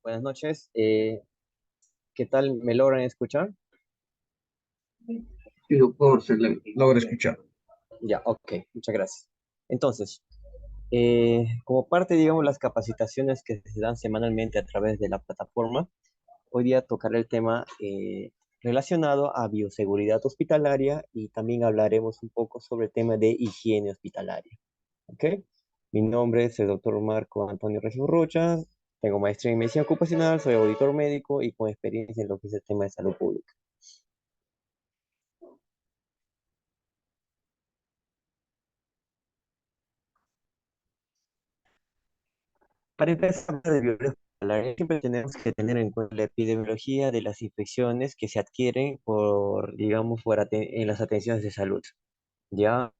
Buenas noches. ¿Qué tal? ¿Me logran escuchar? Sí, doctor, se le logra escuchar. Ya, ok, muchas gracias. Entonces, como parte, digamos, las capacitaciones que se dan semanalmente a través de la plataforma, hoy día tocaré el tema relacionado a bioseguridad hospitalaria y también hablaremos un poco sobre el tema de higiene hospitalaria. ¿Ok? Mi nombre es el doctor Marco Antonio Regis Rocha, tengo maestría en medicina ocupacional, soy auditor médico y con experiencia en lo que es el tema de salud pública. Para empezar de biología hospitalaria, siempre tenemos que tener en cuenta la epidemiología de las infecciones que se adquieren por, digamos, en las atenciones de salud. Ya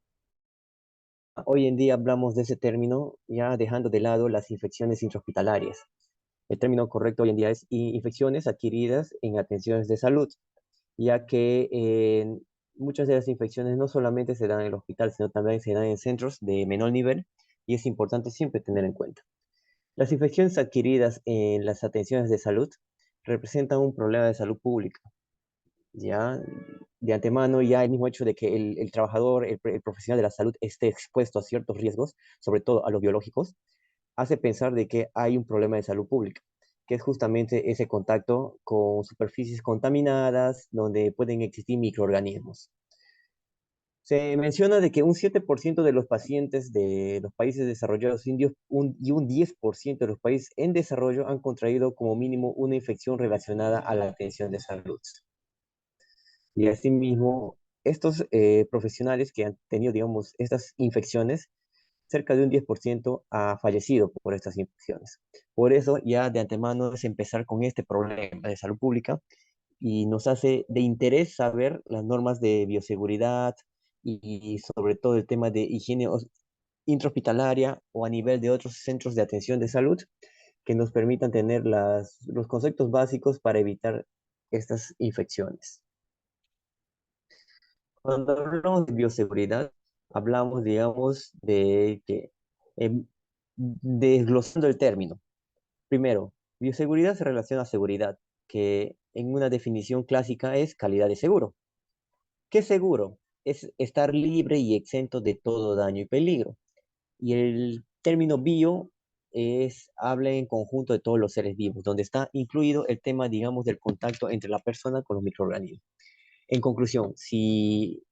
hoy en día hablamos de ese término, ya dejando de lado las infecciones intrahospitalarias. El término correcto hoy en día es infecciones adquiridas en atenciones de salud, ya que muchas de las infecciones no solamente se dan en el hospital, sino también se dan en centros de menor nivel, y es importante siempre tener en cuenta. Las infecciones adquiridas en las atenciones de salud representan un problema de salud pública. Ya de antemano, ya el mismo hecho de que el trabajador, el profesional de la salud esté expuesto a ciertos riesgos, sobre todo a los biológicos, hace pensar de que hay un problema de salud pública, que es justamente ese contacto con superficies contaminadas donde pueden existir microorganismos. Se menciona de que un 7% de los pacientes de los países desarrollados indios y un 10% de los países en desarrollo han contraído como mínimo una infección relacionada a la atención de salud. Y asimismo, estos profesionales que han tenido, digamos, estas infecciones, cerca de un 10% ha fallecido por estas infecciones. Por eso, ya de antemano es empezar con este problema de salud pública y nos hace de interés saber las normas de bioseguridad y sobre todo el tema de higiene intrahospitalaria o a nivel de otros centros de atención de salud que nos permitan tener los conceptos básicos para evitar estas infecciones. Cuando hablamos de bioseguridad, hablamos, digamos, de que, em, desglosando el término. Primero, bioseguridad se relaciona a seguridad, que en una definición clásica es calidad de seguro. ¿Qué seguro? Es estar libre y exento de todo daño y peligro. Y el término bio habla en conjunto de todos los seres vivos, donde está incluido el tema, digamos, del contacto entre la persona con los microorganismos. En conclusión, si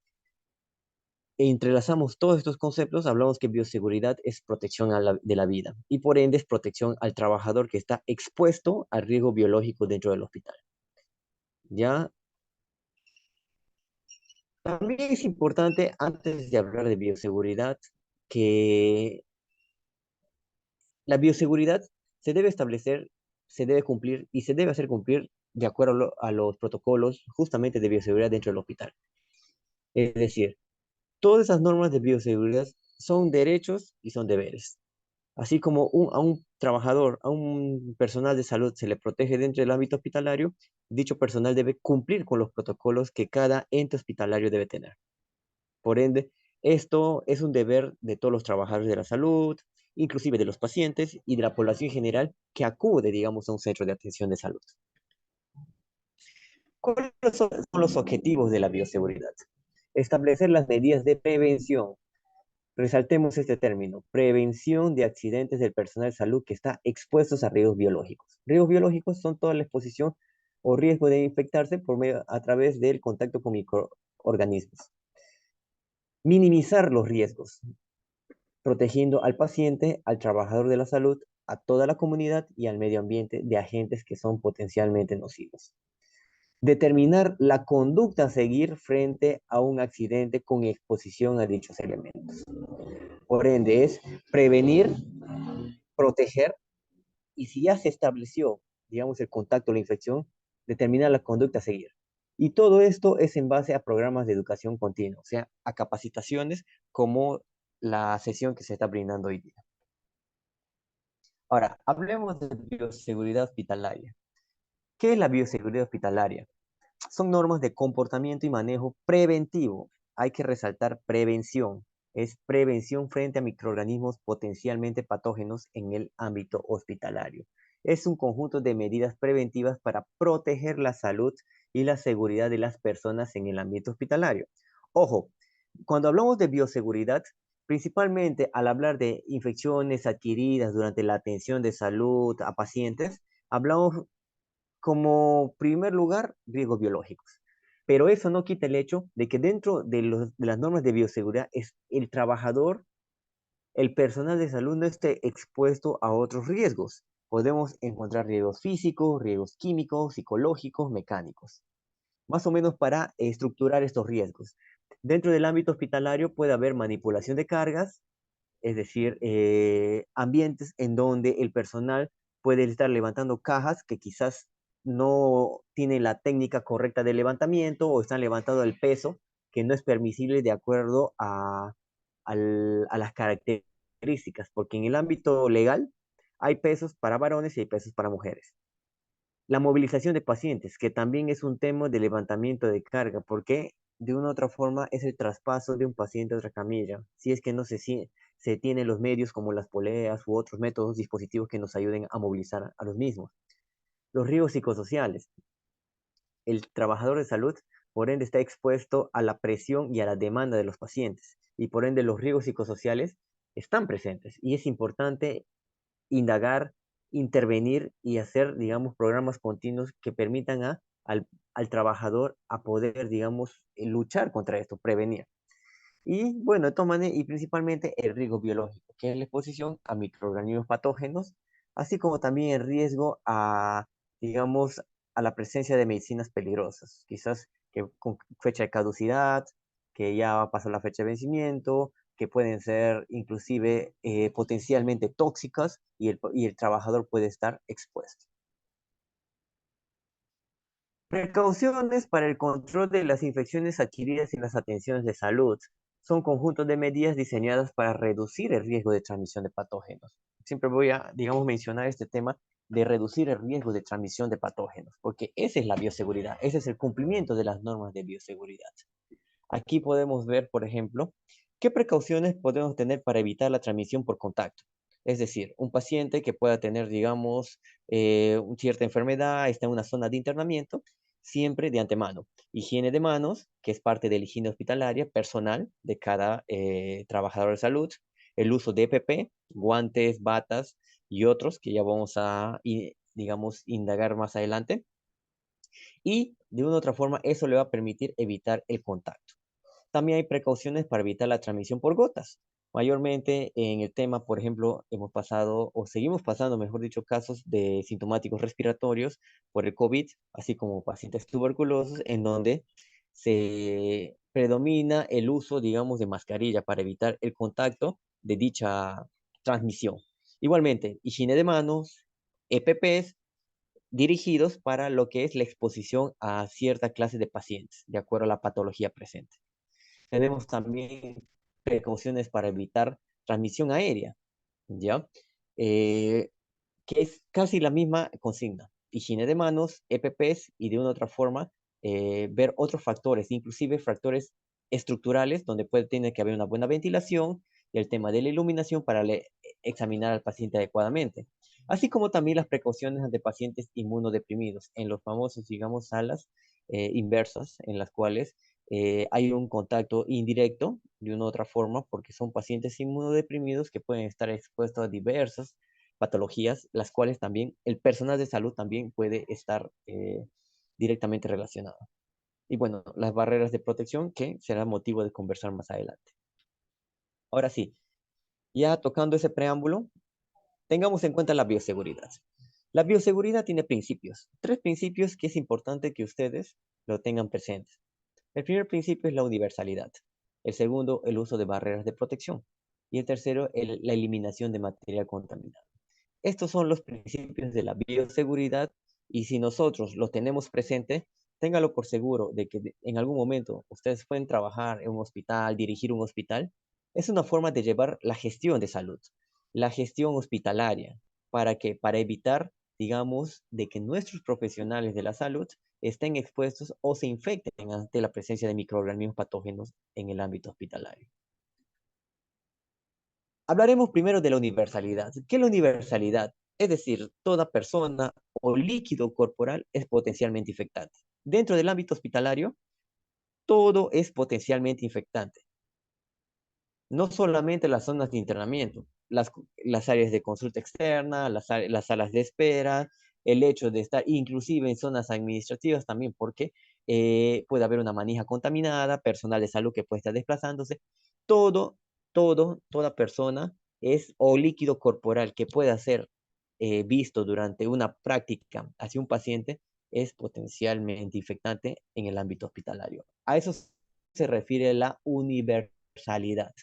entrelazamos todos estos conceptos, hablamos que bioseguridad es protección de la vida y por ende es protección al trabajador que está expuesto al riesgo biológico dentro del hospital. Ya, también es importante, antes de hablar de bioseguridad, que la bioseguridad se debe establecer, se debe cumplir y se debe hacer cumplir de acuerdo a los protocolos justamente de bioseguridad dentro del hospital. Es decir, todas esas normas de bioseguridad son derechos y son deberes. Así como a un trabajador, a un personal de salud se le protege dentro del ámbito hospitalario, dicho personal debe cumplir con los protocolos que cada ente hospitalario debe tener. Por ende, esto es un deber de todos los trabajadores de la salud, inclusive de los pacientes y de la población en general que acude, digamos, a un centro de atención de salud. ¿Cuáles son los objetivos de la bioseguridad? Establecer las medidas de prevención. Resaltemos este término, prevención de accidentes del personal de salud que está expuestos a riesgos biológicos. Riesgos biológicos son toda la exposición o riesgo de infectarse a través del contacto con microorganismos. Minimizar los riesgos, protegiendo al paciente, al trabajador de la salud, a toda la comunidad y al medio ambiente de agentes que son potencialmente nocivos. Determinar la conducta a seguir frente a un accidente con exposición a dichos elementos. Por ende, es prevenir, proteger y si ya se estableció, digamos, el contacto o la infección, determinar la conducta a seguir. Y todo esto es en base a programas de educación continua, o sea, a capacitaciones como la sesión que se está brindando hoy día. Ahora, hablemos de bioseguridad hospitalaria. ¿Qué es la bioseguridad hospitalaria? Son normas de comportamiento y manejo preventivo. Hay que resaltar prevención. Es prevención frente a microorganismos potencialmente patógenos en el ámbito hospitalario. es un conjunto de medidas preventivas para proteger la salud y la seguridad de las personas en el ámbito hospitalario. Ojo, cuando hablamos de bioseguridad, principalmente al hablar de infecciones adquiridas durante la atención de salud a pacientes, hablamos como primer lugar riesgos biológicos. Pero eso no quita el hecho de que dentro de las normas de bioseguridad es el trabajador, el personal de salud no esté expuesto a otros riesgos. Podemos encontrar riesgos físicos, riesgos químicos, psicológicos, mecánicos, más o menos para estructurar estos riesgos. Dentro del ámbito hospitalario puede haber manipulación de cargas, es decir, ambientes en donde el personal puede estar levantando cajas que quizás no tienen la técnica correcta de levantamiento o están levantando el peso que no es permisible de acuerdo a las características, porque en el ámbito legal hay pesos para varones y hay pesos para mujeres. La movilización de pacientes, que también es un tema de levantamiento de carga, porque de una u otra forma es el traspaso de un paciente a otra camilla, si es que no se tienen los medios como las poleas u otros métodos, dispositivos que nos ayuden a movilizar a los mismos. Los riesgos psicosociales. El trabajador de salud, por ende, está expuesto a la presión y a la demanda de los pacientes, y por ende los riesgos psicosociales están presentes, y es importante indagar, intervenir y hacer, digamos, programas continuos que permitan al trabajador a poder, digamos, luchar contra esto, prevenir. Y bueno, de todas maneras, y principalmente el riesgo biológico, que es la exposición a microorganismos patógenos, así como también el riesgo a, digamos, a la presencia de medicinas peligrosas, quizás que con fecha de caducidad, que ya pasó la fecha de vencimiento, que pueden ser inclusive potencialmente tóxicas y el trabajador puede estar expuesto. Precauciones para el control de las infecciones adquiridas en las atenciones de salud. Son conjuntos de medidas diseñadas para reducir el riesgo de transmisión de patógenos. Siempre voy a, digamos, mencionar este tema de reducir el riesgo de transmisión de patógenos, porque esa es la bioseguridad, ese es el cumplimiento de las normas de bioseguridad. Aquí podemos ver, por ejemplo, qué precauciones podemos tener para evitar la transmisión por contacto. Es decir, un paciente que pueda tener, digamos, cierta enfermedad, está en una zona de internamiento, siempre de antemano. Higiene de manos, que es parte de la higiene hospitalaria personal de cada trabajador de salud. El uso de EPP, guantes, batas y otros que ya vamos a, digamos, indagar más adelante. Y de una u otra forma, eso le va a permitir evitar el contacto. También hay precauciones para evitar la transmisión por gotas. Mayormente en el tema, por ejemplo, hemos pasado o seguimos pasando, mejor dicho, casos de sintomáticos respiratorios por el COVID, así como pacientes tuberculosos, en donde se predomina el uso, digamos, de mascarilla para evitar el contacto de dicha transmisión. Igualmente, higiene de manos, EPPs dirigidos para lo que es la exposición a cierta clase de pacientes, de acuerdo a la patología presente. Tenemos también precauciones para evitar transmisión aérea, ¿ya? Eh, que es casi la misma consigna. Higiene de manos, EPPs y de una u otra forma ver otros factores, inclusive factores estructurales, donde puede tener que haber una buena ventilación y el tema de la iluminación para examinar al paciente adecuadamente. Así como también las precauciones ante pacientes inmunodeprimidos en los famosos, digamos, salas inversas, en las cuales hay un contacto indirecto de una u otra forma, porque son pacientes inmunodeprimidos que pueden estar expuestos a diversas patologías, las cuales también el personal de salud también puede estar directamente relacionado. Y bueno, las barreras de protección que será motivo de conversar más adelante. Ahora sí, ya tocando ese preámbulo, tengamos en cuenta la bioseguridad. La bioseguridad tiene principios, tres principios que es importante que ustedes lo tengan presentes. El primer principio es la universalidad. El segundo, el uso de barreras de protección. Y el tercero, la eliminación de material contaminado. Estos son los principios de la bioseguridad y si nosotros los tenemos presente, téngalo por seguro de que en algún momento ustedes pueden trabajar en un hospital, dirigir un hospital. Es una forma de llevar la gestión de salud, la gestión hospitalaria, para evitar, digamos, de que nuestros profesionales de la salud estén expuestos o se infecten ante la presencia de microorganismos patógenos en el ámbito hospitalario. Hablaremos primero de la universalidad. ¿Qué es la universalidad? Es decir, toda persona o líquido corporal es potencialmente infectante. Dentro del ámbito hospitalario, todo es potencialmente infectante. No solamente las zonas de internamiento, las áreas de consulta externa, las salas de espera, el hecho de estar inclusive en zonas administrativas también, porque puede haber una manija contaminada, personal de salud que puede estar desplazándose. Todo, toda persona es o líquido corporal que pueda ser visto durante una práctica hacia un paciente es potencialmente infectante en el ámbito hospitalario. A eso se refiere la universalidad.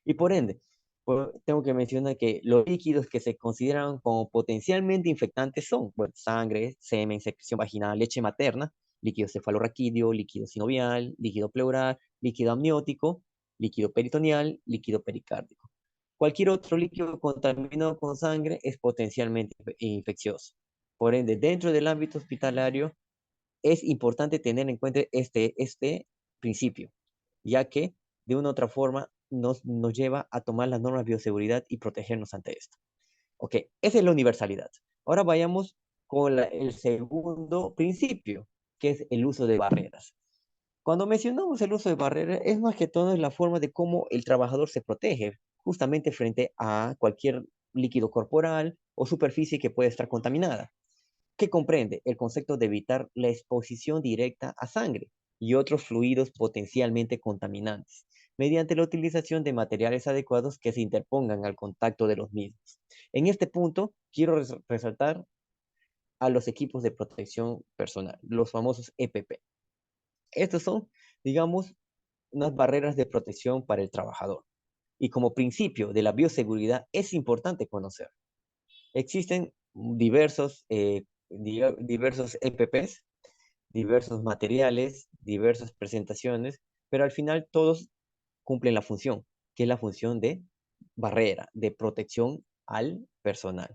Y por ende, tengo que mencionar que los líquidos que se consideran como potencialmente infectantes son, bueno, sangre, semen, secreción vaginal, leche materna, líquido cefalorraquídeo, líquido sinovial, líquido pleural, líquido amniótico, líquido peritoneal, líquido pericárdico. Cualquier otro líquido contaminado con sangre es potencialmente infeccioso. Por ende, dentro del ámbito hospitalario, es importante tener en cuenta este principio, ya que de una u otra forma nos lleva a tomar las normas de bioseguridad y protegernos ante esto. Ok, esa es la universalidad. Ahora vayamos con el segundo principio, que es el uso de barreras. Cuando mencionamos el uso de barreras, es más que todo la forma de cómo el trabajador se protege justamente frente a cualquier líquido corporal o superficie que pueda estar contaminada, que comprende el concepto de evitar la exposición directa a sangre y otros fluidos potencialmente contaminantes, mediante la utilización de materiales adecuados que se interpongan al contacto de los mismos. En este punto, quiero resaltar a los equipos de protección personal, los famosos EPP. Estos son, digamos, unas barreras de protección para el trabajador. Y como principio de la bioseguridad es importante conocer. Existen diversos EPPs, diversos materiales, diversas presentaciones, pero al final todos cumplen la función, que es la función de barrera, de protección al personal.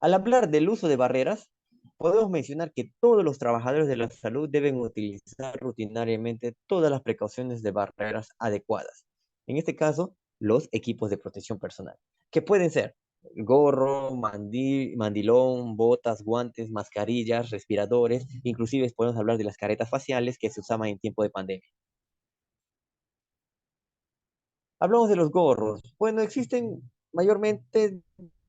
Al hablar del uso de barreras, podemos mencionar que todos los trabajadores de la salud deben utilizar rutinariamente todas las precauciones de barreras adecuadas. En este caso, los equipos de protección personal, que pueden ser gorro, mandilón, botas, guantes, mascarillas, respiradores, inclusive podemos hablar de las caretas faciales que se usaban en tiempo de pandemia. Hablamos de los gorros. Bueno, existen mayormente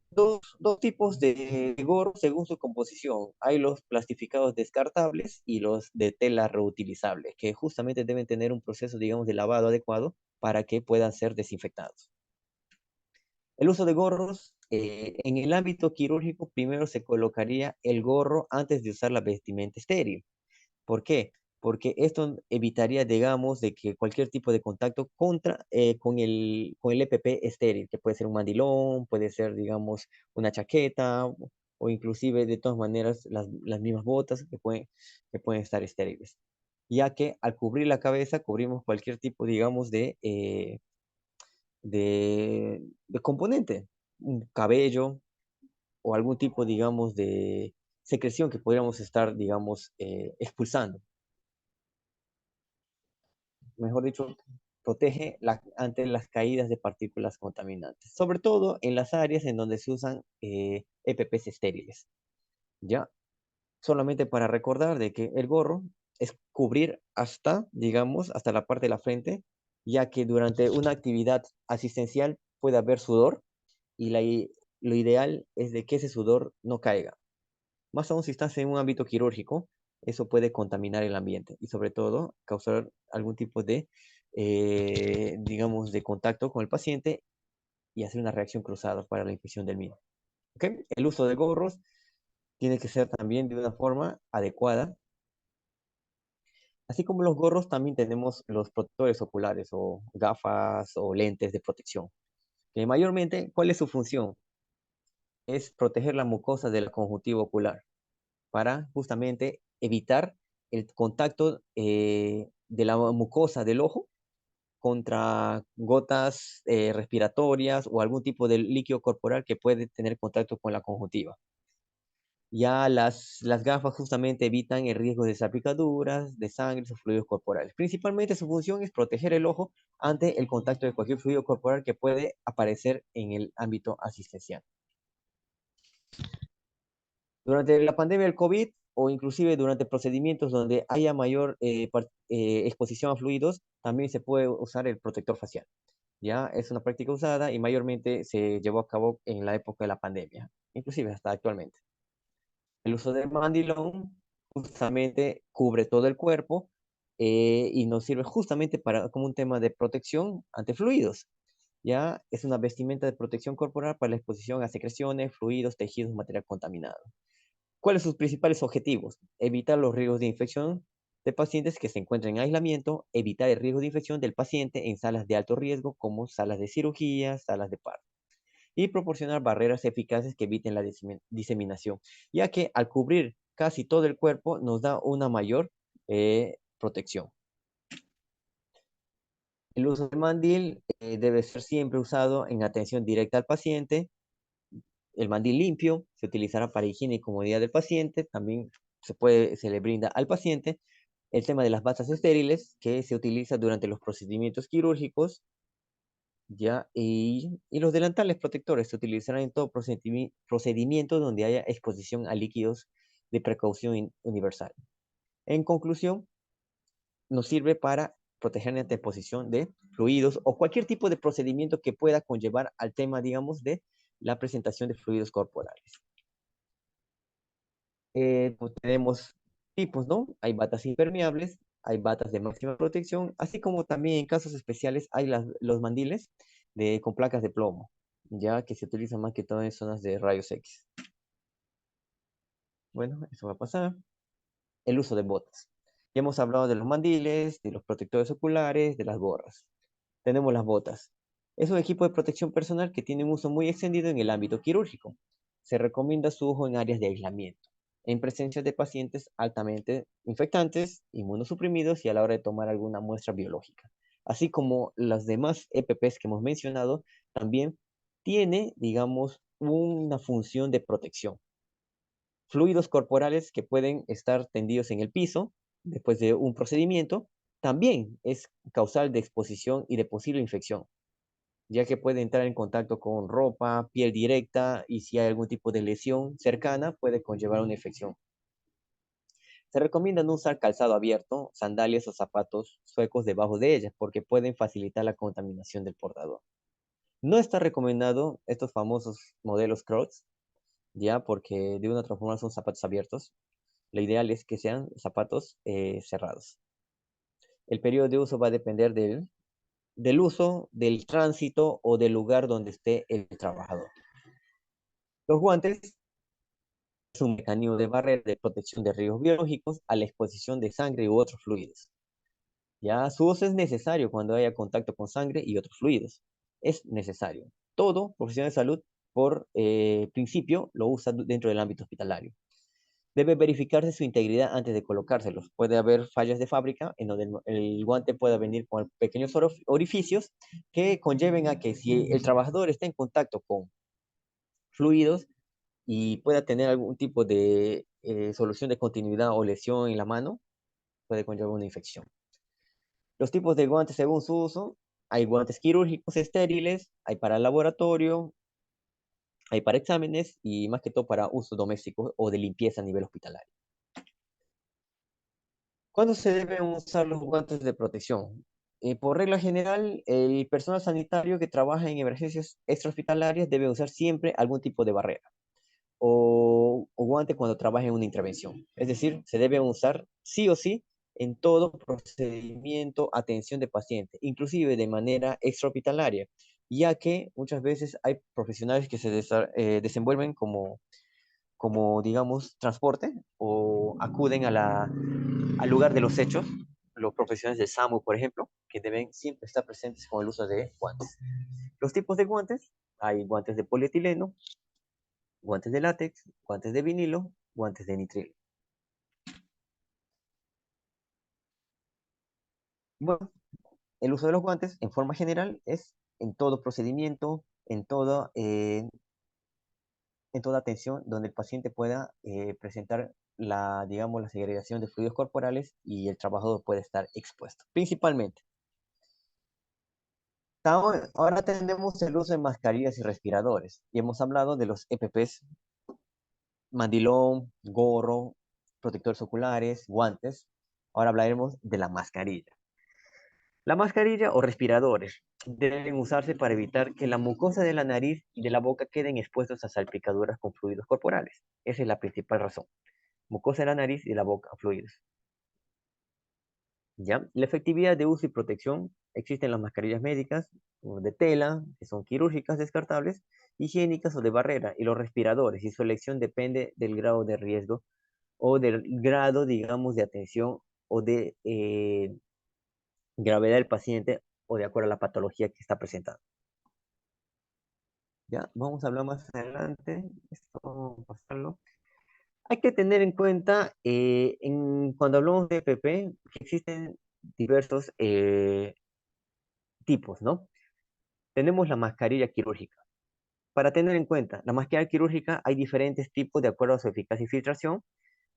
dos tipos de gorros según su composición. Hay los plastificados descartables y los de tela reutilizable, que justamente deben tener un proceso, digamos, de lavado adecuado para que puedan ser desinfectados. El uso de gorros, en el ámbito quirúrgico, primero se colocaría el gorro antes de usar la vestimenta estéril. ¿Por qué? Porque esto evitaría, digamos, de que cualquier tipo de contacto con el EPP estéril, que puede ser un mandilón, puede ser, digamos, una chaqueta, o inclusive, de todas maneras, las mismas botas que pueden estar estériles. Ya que al cubrir la cabeza, cubrimos cualquier tipo, digamos, de componente, un cabello o algún tipo, digamos, de secreción que podríamos estar, digamos, expulsando. Mejor dicho, protege ante las caídas de partículas contaminantes, sobre todo en las áreas en donde se usan EPPs estériles. Ya, solamente para recordar de que el gorro es cubrir hasta, digamos, hasta la parte de la frente, ya que durante una actividad asistencial puede haber sudor y lo ideal es de que ese sudor no caiga. Más aún si estás en un ámbito quirúrgico, eso puede contaminar el ambiente y sobre todo causar algún tipo de, digamos, de contacto con el paciente y hacer una reacción cruzada para la infección del mismo. ¿Ok? El uso de gorros tiene que ser también de una forma adecuada. Así como los gorros, también tenemos los protectores oculares o gafas o lentes de protección. Que mayormente, ¿cuál es su función? Es proteger la mucosa de la conjuntiva ocular para justamente evitar el contacto de la mucosa del ojo contra gotas respiratorias o algún tipo de líquido corporal que puede tener contacto con la conjuntiva. Ya las gafas justamente evitan el riesgo de salpicaduras, de sangre o fluidos corporales. Principalmente su función es proteger el ojo ante el contacto de cualquier fluido corporal que puede aparecer en el ámbito asistencial. Durante la pandemia del COVID o inclusive durante procedimientos donde haya mayor exposición a fluidos, también se puede usar el protector facial. Ya es una práctica usada y mayormente se llevó a cabo en la época de la pandemia, inclusive hasta actualmente. El uso del mandilón justamente cubre todo el cuerpo y nos sirve justamente para, como un tema de protección ante fluidos. Ya es una vestimenta de protección corporal para la exposición a secreciones, fluidos, tejidos, material contaminado. ¿Cuáles son sus principales objetivos? Evitar los riesgos de infección de pacientes que se encuentran en aislamiento, evitar el riesgo de infección del paciente en salas de alto riesgo como salas de cirugía, salas de parto, y proporcionar barreras eficaces que eviten la diseminación, ya que al cubrir casi todo el cuerpo nos da una mayor protección. El uso del mandil debe ser siempre usado en atención directa al paciente. El mandil limpio se utilizará para higiene y comodidad del paciente. También se le brinda al paciente el tema de las batas estériles que se utiliza durante los procedimientos quirúrgicos, ¿ya? Y los delantales protectores se utilizarán en todo procedimiento donde haya exposición a líquidos de precaución universal. En conclusión, nos sirve para proteger ante exposición de fluidos o cualquier tipo de procedimiento que pueda conllevar al tema, digamos, de la presentación de fluidos corporales. Pues tenemos tipos, ¿no? Hay batas impermeables, hay batas de máxima protección, así como también en casos especiales hay los mandiles con placas de plomo, ya que se utilizan más que todo en zonas de rayos X. Bueno, eso va a pasar. El uso de botas. Ya hemos hablado de los mandiles, de los protectores oculares, de las gorras. Tenemos las botas. Es un equipo de protección personal que tiene un uso muy extendido en el ámbito quirúrgico. Se recomienda su uso en áreas de aislamiento, en presencia de pacientes altamente infectantes, inmunosuprimidos y a la hora de tomar alguna muestra biológica. Así como las demás EPPs que hemos mencionado, también tiene, digamos, una función de protección. Fluidos corporales que pueden estar tendidos en el piso después de un procedimiento, también es causal de exposición y de posible infección, ya que puede entrar en contacto con ropa, piel directa y si hay algún tipo de lesión cercana puede conllevar una infección. Se recomienda no usar calzado abierto, sandalias o zapatos suecos debajo de ellas porque pueden facilitar la contaminación del portador. No está recomendado estos famosos modelos Crocs, ya porque de una u otra forma son zapatos abiertos. Lo ideal es que sean zapatos cerrados. El periodo de uso va a depender del uso, del tránsito o del lugar donde esté el trabajador. Los guantes es un mecanismo de barrera de protección de riesgos biológicos a la exposición de sangre u otros fluidos. Ya su uso es necesario cuando haya contacto con sangre y otros fluidos. Es necesario. Todo profesional de salud, por principio, lo usa dentro del ámbito hospitalario. Debe verificarse su integridad antes de colocárselos. Puede haber fallas de fábrica en donde el guante pueda venir con pequeños orificios que conlleven a que si el trabajador está en contacto con fluidos y pueda tener algún tipo de solución de continuidad o lesión en la mano, puede conllevar una infección. Los tipos de guantes según su uso, hay guantes quirúrgicos estériles, hay para laboratorio, hay para exámenes y más que todo para uso doméstico o de limpieza a nivel hospitalario. ¿Cuándo se deben usar los guantes de protección? Por regla general, el personal sanitario que trabaja en emergencias extrahospitalarias debe usar siempre algún tipo de barrera o guante cuando trabaja en una intervención. Es decir, se debe usar sí o sí en todo procedimiento, atención de paciente, inclusive de manera extrahospitalaria, ya que muchas veces hay profesionales que se desenvuelven como, digamos, transporte o acuden al lugar de los hechos, los profesionales de SAMU, por ejemplo, que deben siempre estar presentes con el uso de guantes. Los tipos de guantes, hay guantes de polietileno, guantes de látex, guantes de vinilo, guantes de nitrilo. Bueno, el uso de los guantes en forma general es en todo procedimiento, en toda atención donde el paciente pueda presentar digamos, la segregación de fluidos corporales y el trabajador puede estar expuesto, principalmente. Ahora tenemos el uso de mascarillas y respiradores, y hemos hablado de los EPPs, mandilón, gorro, protectores oculares, guantes. Ahora hablaremos de la mascarilla. La mascarilla o respiradores deben usarse para evitar que la mucosa de la nariz y de la boca queden expuestos a salpicaduras con fluidos corporales. Esa es la principal razón. Mucosa de la nariz y de la boca, fluidos. ¿Ya? La efectividad de uso y protección. Existen las mascarillas médicas o de tela, que son quirúrgicas descartables, higiénicas o de barrera, y los respiradores, y su elección depende del grado de riesgo o del grado, digamos, de atención o de gravedad del paciente o de acuerdo a la patología que está presentando. Ya, vamos a hablar más adelante. Esto vamos a pasarlo. Hay que tener en cuenta, cuando hablamos de EPP, que existen diversos tipos, ¿no? Tenemos la mascarilla quirúrgica. Para tener en cuenta, la mascarilla quirúrgica hay diferentes tipos de acuerdo a su eficacia y filtración.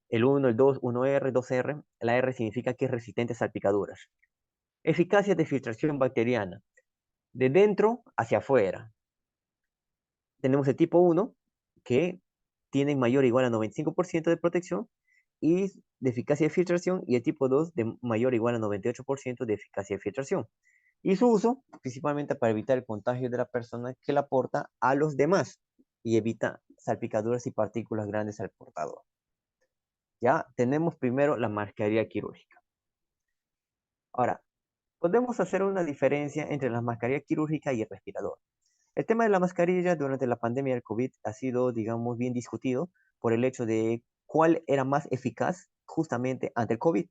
El 1, el 2, 1R, 2R. La R significa que es resistente a salpicaduras. Eficacia de filtración bacteriana. De dentro hacia afuera. Tenemos el tipo 1, que tiene mayor o igual a 95% de protección y de eficacia de filtración, y el tipo 2 de mayor o igual a 98% de eficacia de filtración. Y su uso principalmente para evitar el contagio de la persona que la porta a los demás y evita salpicaduras y partículas grandes al portador. Ya tenemos primero la mascarilla quirúrgica. Ahora, podemos hacer una diferencia entre la mascarilla quirúrgica y el respirador. El tema de la mascarilla durante la pandemia del COVID ha sido, digamos, bien discutido por el hecho de cuál era más eficaz justamente ante el COVID.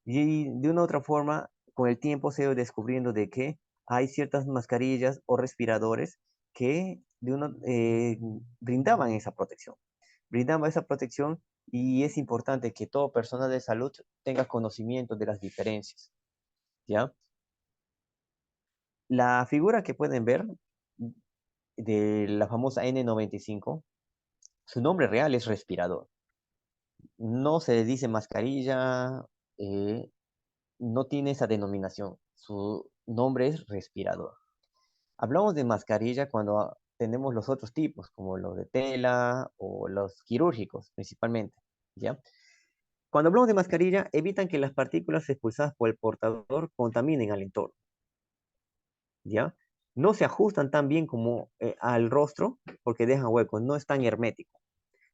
Y de una u otra forma, con el tiempo se ha ido descubriendo de que hay ciertas mascarillas o respiradores que brindaban esa protección. Brindaban esa protección, y es importante que toda persona de salud tenga conocimiento de las diferencias, ¿ya? La figura que pueden ver de la famosa N95, su nombre real es respirador. No se le dice mascarilla, eh, no tiene esa denominación. Su nombre es respirador. Hablamos de mascarilla cuando tenemos los otros tipos, como los de tela o los quirúrgicos, principalmente, ¿ya? Cuando hablamos de mascarilla, evitan que las partículas expulsadas por el portador contaminen al entorno, ¿ya? No se ajustan tan bien como al rostro porque dejan huecos, no es tan hermético.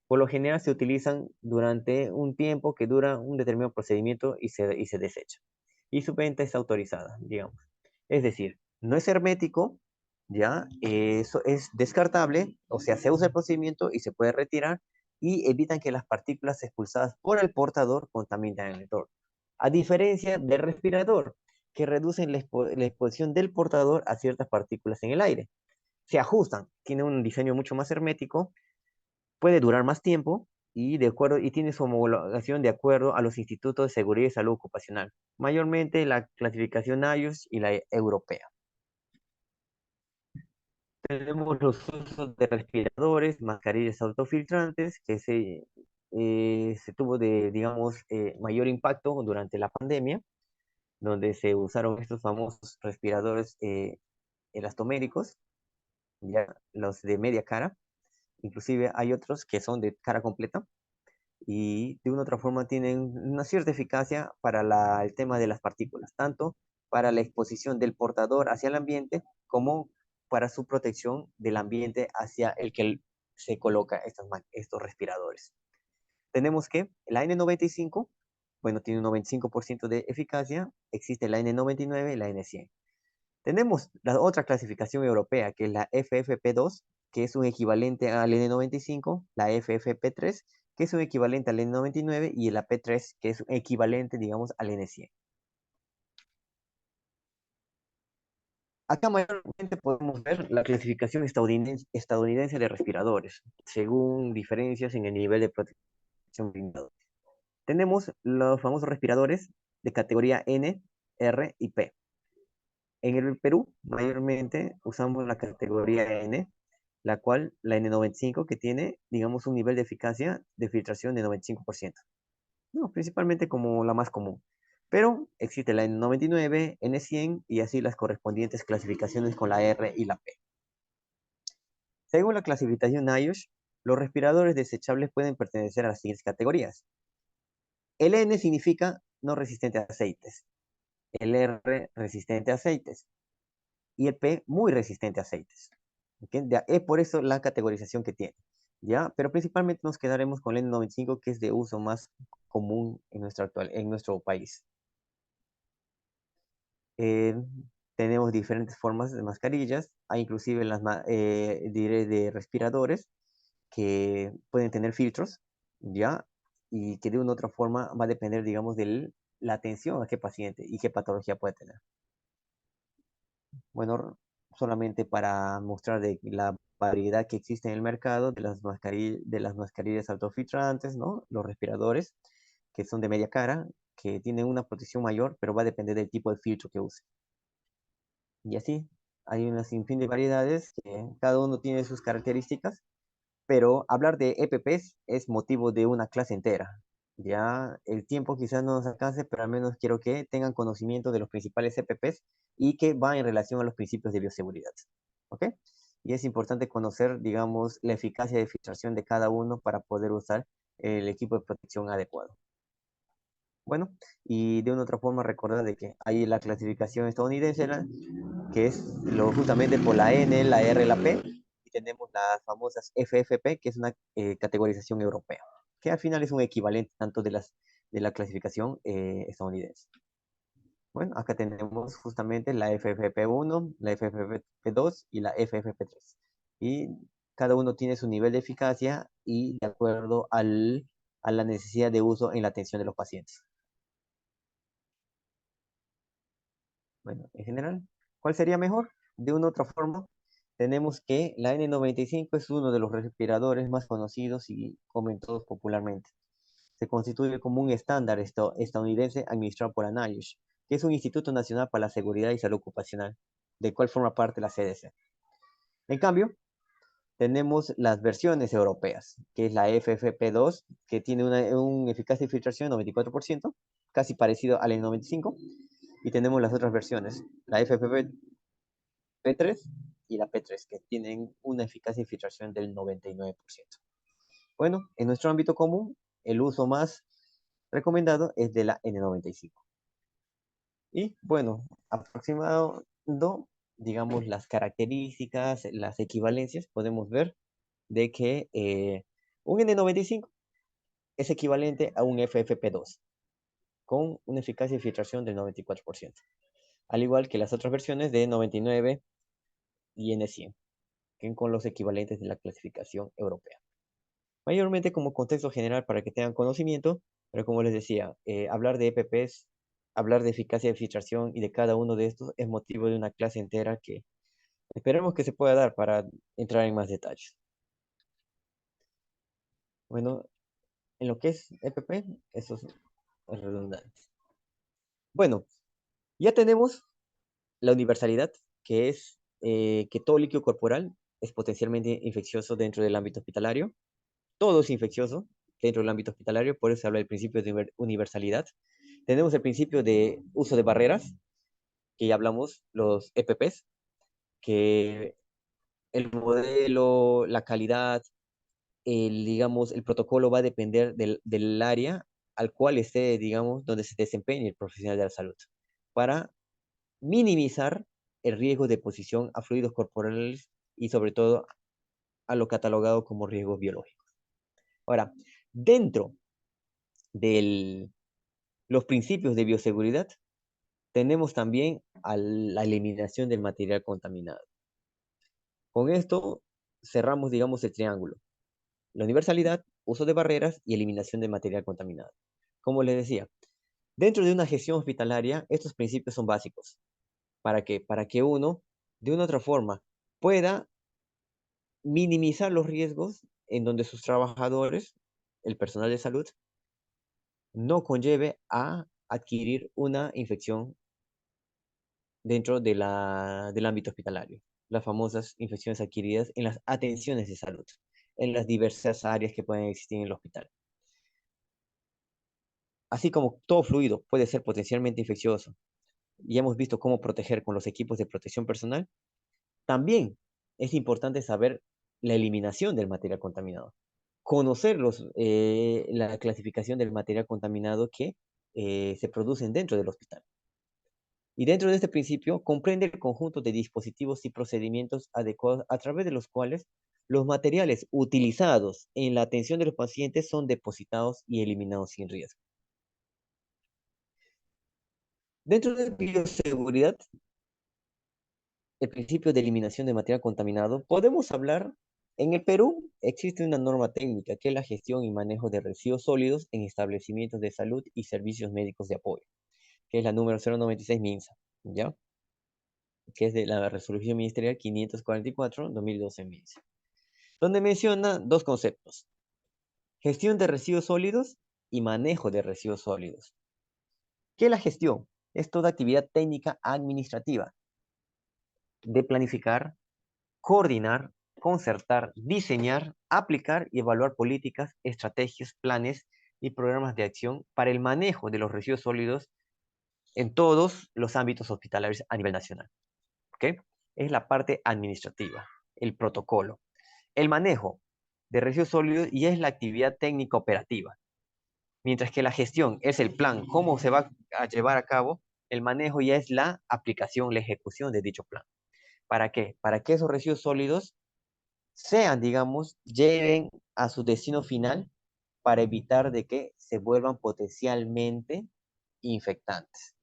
Por lo general se utilizan durante un tiempo que dura un determinado procedimiento y se desecha. Y su venta es autorizada, digamos. Es decir, no es hermético, ¿ya? Eso es descartable, o sea, se usa el procedimiento y se puede retirar, y evitan que las partículas expulsadas por el portador contaminen el entorno. A diferencia del respirador, que reducen la exposición del portador a ciertas partículas en el aire. Se ajustan, tiene un diseño mucho más hermético, puede durar más tiempo y tiene su homologación de acuerdo a los institutos de seguridad y salud ocupacional, mayormente la clasificación IOS y la europea. Tenemos los usos de respiradores, mascarillas autofiltrantes, que se tuvo digamos, mayor impacto durante la pandemia, donde se usaron estos famosos respiradores elastoméricos, ya los de media cara. Inclusive hay otros que son de cara completa, y de una u otra forma tienen una cierta eficacia para el tema de las partículas, tanto para la exposición del portador hacia el ambiente como para su protección del ambiente hacia el que se coloca estos respiradores. Tenemos que la N95, bueno, tiene un 95% de eficacia, existe la N99 y la N100. Tenemos la otra clasificación europea, que es la FFP2, que es un equivalente al N95, la FFP3, que es un equivalente al N99, y la P3, que es un equivalente, digamos, al N100. Acá mayormente podemos ver la clasificación estadounidense de respiradores, según diferencias en el nivel de protección brindado. Tenemos los famosos respiradores de categoría N, R y P. En el Perú, mayormente usamos la categoría N, la cual, la N95, que tiene, digamos, un nivel de eficacia de filtración de 95%. No, principalmente como la más común. Pero existe la N99, N100 y así las correspondientes clasificaciones con la R y la P. Según la clasificación NIOSH, los respiradores desechables pueden pertenecer a las siguientes categorías. El N significa no resistente a aceites, el R resistente a aceites y el P muy resistente a aceites. ¿Okay? Es por eso la categorización que tiene. ¿Ya? Pero principalmente nos quedaremos con el N95, que es de uso más común en nuestro país. Eh, tenemos diferentes formas de mascarillas, hay inclusive diré de respiradores que pueden tener filtros, ¿ya? Y que de una u otra forma va a depender, digamos, de la atención a qué paciente y qué patología puede tener. Bueno, solamente para mostrar de la variedad que existe en el mercado de las mascarillas autofiltrantes, ¿no? Los respiradores, que son de media cara, que tienen una protección mayor, pero va a depender del tipo de filtro que use. Y así, hay una sinfín de variedades que cada uno tiene sus características, pero hablar de EPPs es motivo de una clase entera. Ya el tiempo quizás no nos alcance, pero al menos quiero que tengan conocimiento de los principales EPPs y que va en relación a los principios de bioseguridad. ¿Ok? Y es importante conocer, digamos, la eficacia de filtración de cada uno para poder usar el equipo de protección adecuado. Bueno, y de una otra forma recordar de que hay la clasificación estadounidense, que es justamente por la N, la R, la P, y tenemos las famosas FFP, que es una categorización europea, que al final es un equivalente tanto de la clasificación estadounidense. Bueno, acá tenemos justamente la FFP1, la FFP2 y la FFP3. Y cada uno tiene su nivel de eficacia y de acuerdo a la necesidad de uso en la atención de los pacientes. Bueno, en general, ¿cuál sería mejor? De una u otra forma, tenemos que la N95 es uno de los respiradores más conocidos y comentados popularmente. Se constituye como un estándar estadounidense administrado por NIOSH, que es un Instituto Nacional para la Seguridad y Salud Ocupacional, del cual forma parte la CDC. En cambio, tenemos las versiones europeas, que es la FFP2, que tiene una eficacia de filtración de 94%, casi parecido al N95, y tenemos las otras versiones, la FFP3 y la P3, que tienen una eficacia de filtración del 99%. Bueno, en nuestro ámbito común, el uso más recomendado es de la N95. Y bueno, aproximado, digamos, las características, las equivalencias, podemos ver de que un N95 es equivalente a un FFP2 con una eficacia de filtración del 94%, al igual que las otras versiones de 99 y N100, que con los equivalentes de la clasificación europea. Mayormente como contexto general para que tengan conocimiento, pero como les decía, hablar de EPPs, hablar de eficacia de filtración y de cada uno de estos es motivo de una clase entera que esperemos que se pueda dar para entrar en más detalles. Bueno, en lo que es EPP, eso es redundante. Bueno, ya tenemos la universalidad, que es que todo líquido corporal es potencialmente infeccioso dentro del ámbito hospitalario. Todo es infeccioso dentro del ámbito hospitalario, por eso se habla del principio de universalidad. Tenemos el principio de uso de barreras, que ya hablamos, los EPPs, que el modelo, la calidad, digamos, el protocolo va a depender del área al cual esté, digamos, donde se desempeñe el profesional de la salud, para minimizar el riesgo de exposición a fluidos corporales y sobre todo a lo catalogado como riesgos biológicos. Ahora, dentro de los principios de bioseguridad, tenemos también a la eliminación del material contaminado. Con esto cerramos, digamos, el triángulo. La universalidad, uso de barreras y eliminación de material contaminado. Como les decía, dentro de una gestión hospitalaria, estos principios son básicos. ¿Para qué? Para que uno, de una u otra forma, pueda minimizar los riesgos en donde sus trabajadores, el personal de salud, no conlleve a adquirir una infección dentro del ámbito hospitalario. las famosas infecciones adquiridas en las atenciones de salud, en las diversas áreas que pueden existir en el hospital. Así como todo fluido puede ser potencialmente infeccioso, y hemos visto cómo proteger con los equipos de protección personal, también es importante saber la eliminación del material contaminado. Conocer la clasificación del material contaminado que se producen dentro del hospital. Y dentro de este principio comprende el conjunto de dispositivos y procedimientos adecuados a través de los cuales los materiales utilizados en la atención de los pacientes son depositados y eliminados sin riesgo. Dentro de bioseguridad, el principio de eliminación de material contaminado, podemos hablar, en el Perú existe una norma técnica que es la gestión y manejo de residuos sólidos en establecimientos de salud y servicios médicos de apoyo, que es la número 096 MINSA, ¿ya? Que es de la resolución ministerial 544-2012 MINSA, donde menciona dos conceptos: gestión de residuos sólidos y manejo de residuos sólidos. ¿Qué es la gestión? Es toda actividad técnica administrativa de planificar, coordinar, concertar, diseñar, aplicar y evaluar políticas, estrategias, planes y programas de acción para el manejo de los residuos sólidos en todos los ámbitos hospitalarios a nivel nacional. ¿Ok? Es la parte administrativa, el protocolo. El manejo de residuos sólidos ya es la actividad técnica operativa, mientras que la gestión es el plan, cómo se va a llevar a cabo. El manejo ya es la aplicación, la ejecución de dicho plan. ¿Para qué? Para que esos residuos sólidos sean, digamos, lleguen a su destino final para evitar de que se vuelvan potencialmente infectantes.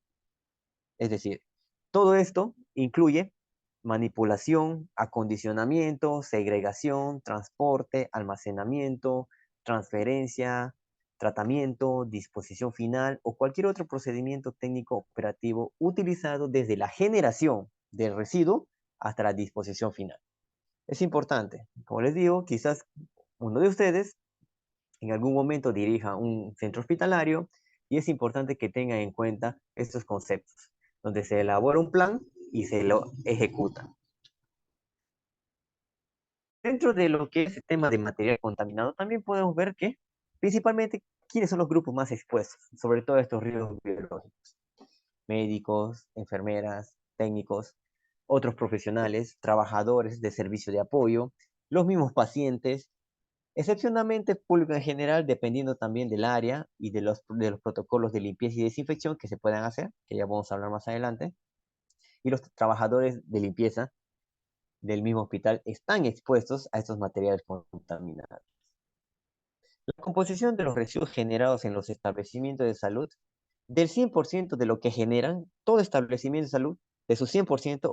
Es decir, todo esto incluye manipulación, acondicionamiento, segregación, transporte, almacenamiento, transferencia, tratamiento, disposición final o cualquier otro procedimiento técnico operativo utilizado desde la generación del residuo hasta la disposición final. Es importante, como les digo, quizás uno de ustedes en algún momento dirija un centro hospitalario y es importante que tengan en cuenta estos conceptos, donde se elabora un plan y se lo ejecuta. Dentro de lo que es el tema de material contaminado, también podemos ver que principalmente quiénes son los grupos más expuestos, sobre todo estos riesgos biológicos: médicos, enfermeras, técnicos, otros profesionales, trabajadores de servicio de apoyo, los mismos pacientes, excepcionalmente público en general, dependiendo también del área y de los protocolos de limpieza y desinfección que se puedan hacer, que ya vamos a hablar más adelante, y los trabajadores de limpieza del mismo hospital están expuestos a estos materiales contaminados. La composición de los residuos generados en los establecimientos de salud, del 100% de lo que generan, todo establecimiento de salud, de su 100%,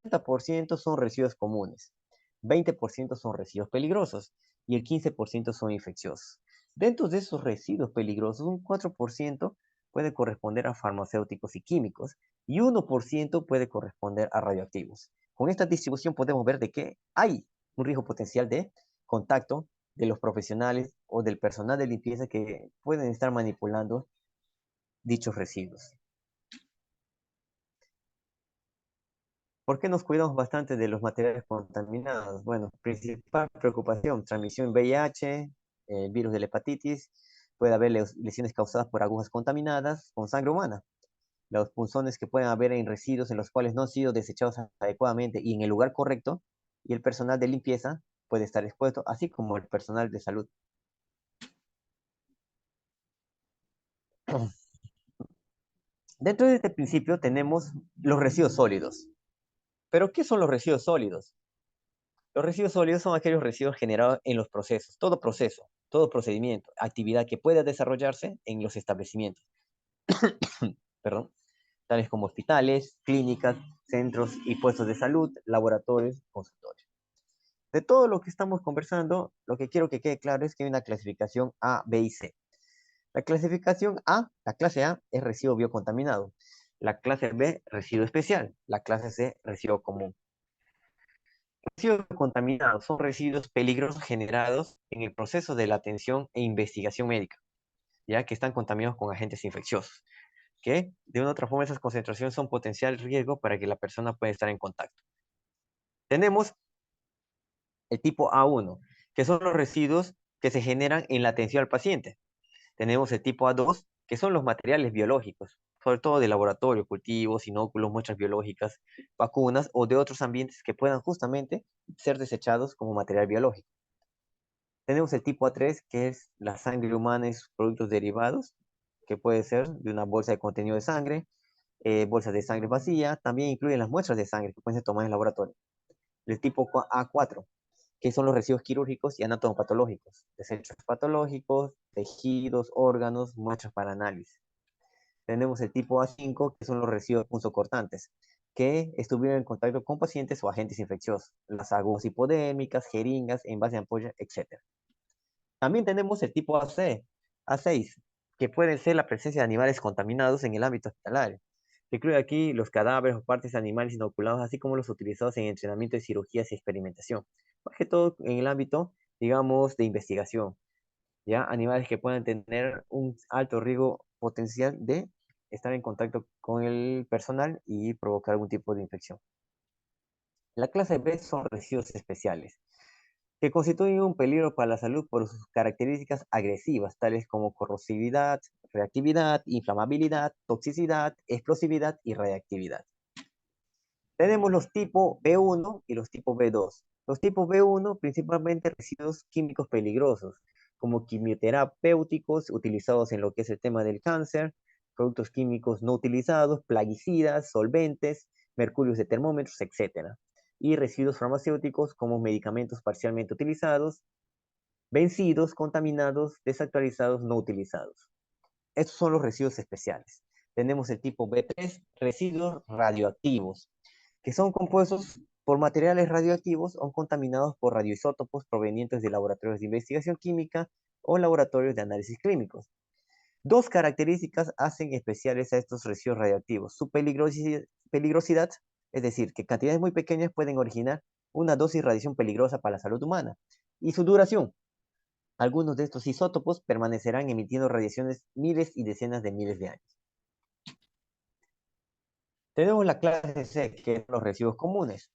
80% son residuos comunes, 20% son residuos peligrosos y el 15% son infecciosos. Dentro de esos residuos peligrosos, un 4% puede corresponder a farmacéuticos y químicos y 1% puede corresponder a radioactivos. Con esta distribución podemos ver de que hay un riesgo potencial de contacto de los profesionales o del personal de limpieza que pueden estar manipulando dichos residuos. ¿Por qué nos cuidamos bastante de los materiales contaminados? Bueno, principal preocupación: transmisión VIH, virus de la hepatitis, puede haber lesiones causadas por agujas contaminadas con sangre humana, los punzones que pueden haber en residuos en los cuales no han sido desechados adecuadamente y en el lugar correcto, y el personal de limpieza puede estar expuesto, así como el personal de salud. Dentro de este principio tenemos los residuos sólidos. ¿Pero qué son los residuos sólidos? Los residuos sólidos son aquellos residuos generados en los procesos, todo proceso, todo procedimiento, actividad que pueda desarrollarse en los establecimientos, perdón, tales como hospitales, clínicas, centros y puestos de salud, laboratorios, consultorios. De todo lo que estamos conversando, lo que quiero que quede claro es que hay una clasificación A, B y C. La clasificación A, la clase A, es residuo biocontaminado. La clase B, residuo especial. La clase C, residuo común. Residuos contaminados son residuos peligrosos generados en el proceso de la atención e investigación médica, ya que están contaminados con agentes infecciosos, que de una u otra forma esas concentraciones son potencial riesgo para que la persona pueda estar en contacto. Tenemos el tipo A1, que son los residuos que se generan en la atención al paciente. Tenemos el tipo A2, que son los materiales biológicos, sobre todo de laboratorio, cultivos, inóculos, muestras biológicas, vacunas o de otros ambientes que puedan justamente ser desechados como material biológico. Tenemos el tipo A3, que es la sangre humana y sus productos derivados, que puede ser de una bolsa de contenido de sangre, bolsas de sangre vacía, también incluyen las muestras de sangre que pueden ser tomadas en laboratorio. El tipo A4, que son los residuos quirúrgicos y anatomopatológicos, desechos patológicos, tejidos, órganos, muestras para análisis. Tenemos el tipo A5, que son los residuos punzocortantes, que estuvieron en contacto con pacientes o agentes infecciosos, las agujas hipodérmicas, jeringas, envases de ampolla, etc. También tenemos el tipo A6, que puede ser la presencia de animales contaminados en el ámbito hospitalario, que incluye aquí los cadáveres o partes de animales inoculados, así como los utilizados en entrenamiento de cirugías y experimentación, más que todo en el ámbito, digamos, de investigación, ¿ya? Animales que puedan tener un alto riesgo potencial de estar en contacto con el personal y provocar algún tipo de infección. La clase B son residuos especiales, que constituyen un peligro para la salud por sus características agresivas, tales como corrosividad, reactividad, inflamabilidad, toxicidad, explosividad y radiactividad. Tenemos los tipos B1 y los tipos B2. Los tipos B1 principalmente residuos químicos peligrosos, como quimioterapéuticos utilizados en lo que es el tema del cáncer, productos químicos no utilizados, plaguicidas, solventes, mercurios de termómetros, etc. Y residuos farmacéuticos como medicamentos parcialmente utilizados, vencidos, contaminados, desactualizados, no utilizados. Estos son los residuos especiales. Tenemos el tipo B3, residuos radioactivos, que son compuestos por materiales radioactivos o contaminados por radioisótopos provenientes de laboratorios de investigación química o laboratorios de análisis clínicos. Dos características hacen especiales a estos residuos radioactivos. Su peligrosidad, es decir, que cantidades muy pequeñas pueden originar una dosis de radiación peligrosa para la salud humana. Y su duración. Algunos de estos isótopos permanecerán emitiendo radiaciones miles y decenas de miles de años. Tenemos la clase C, que son los residuos comunes,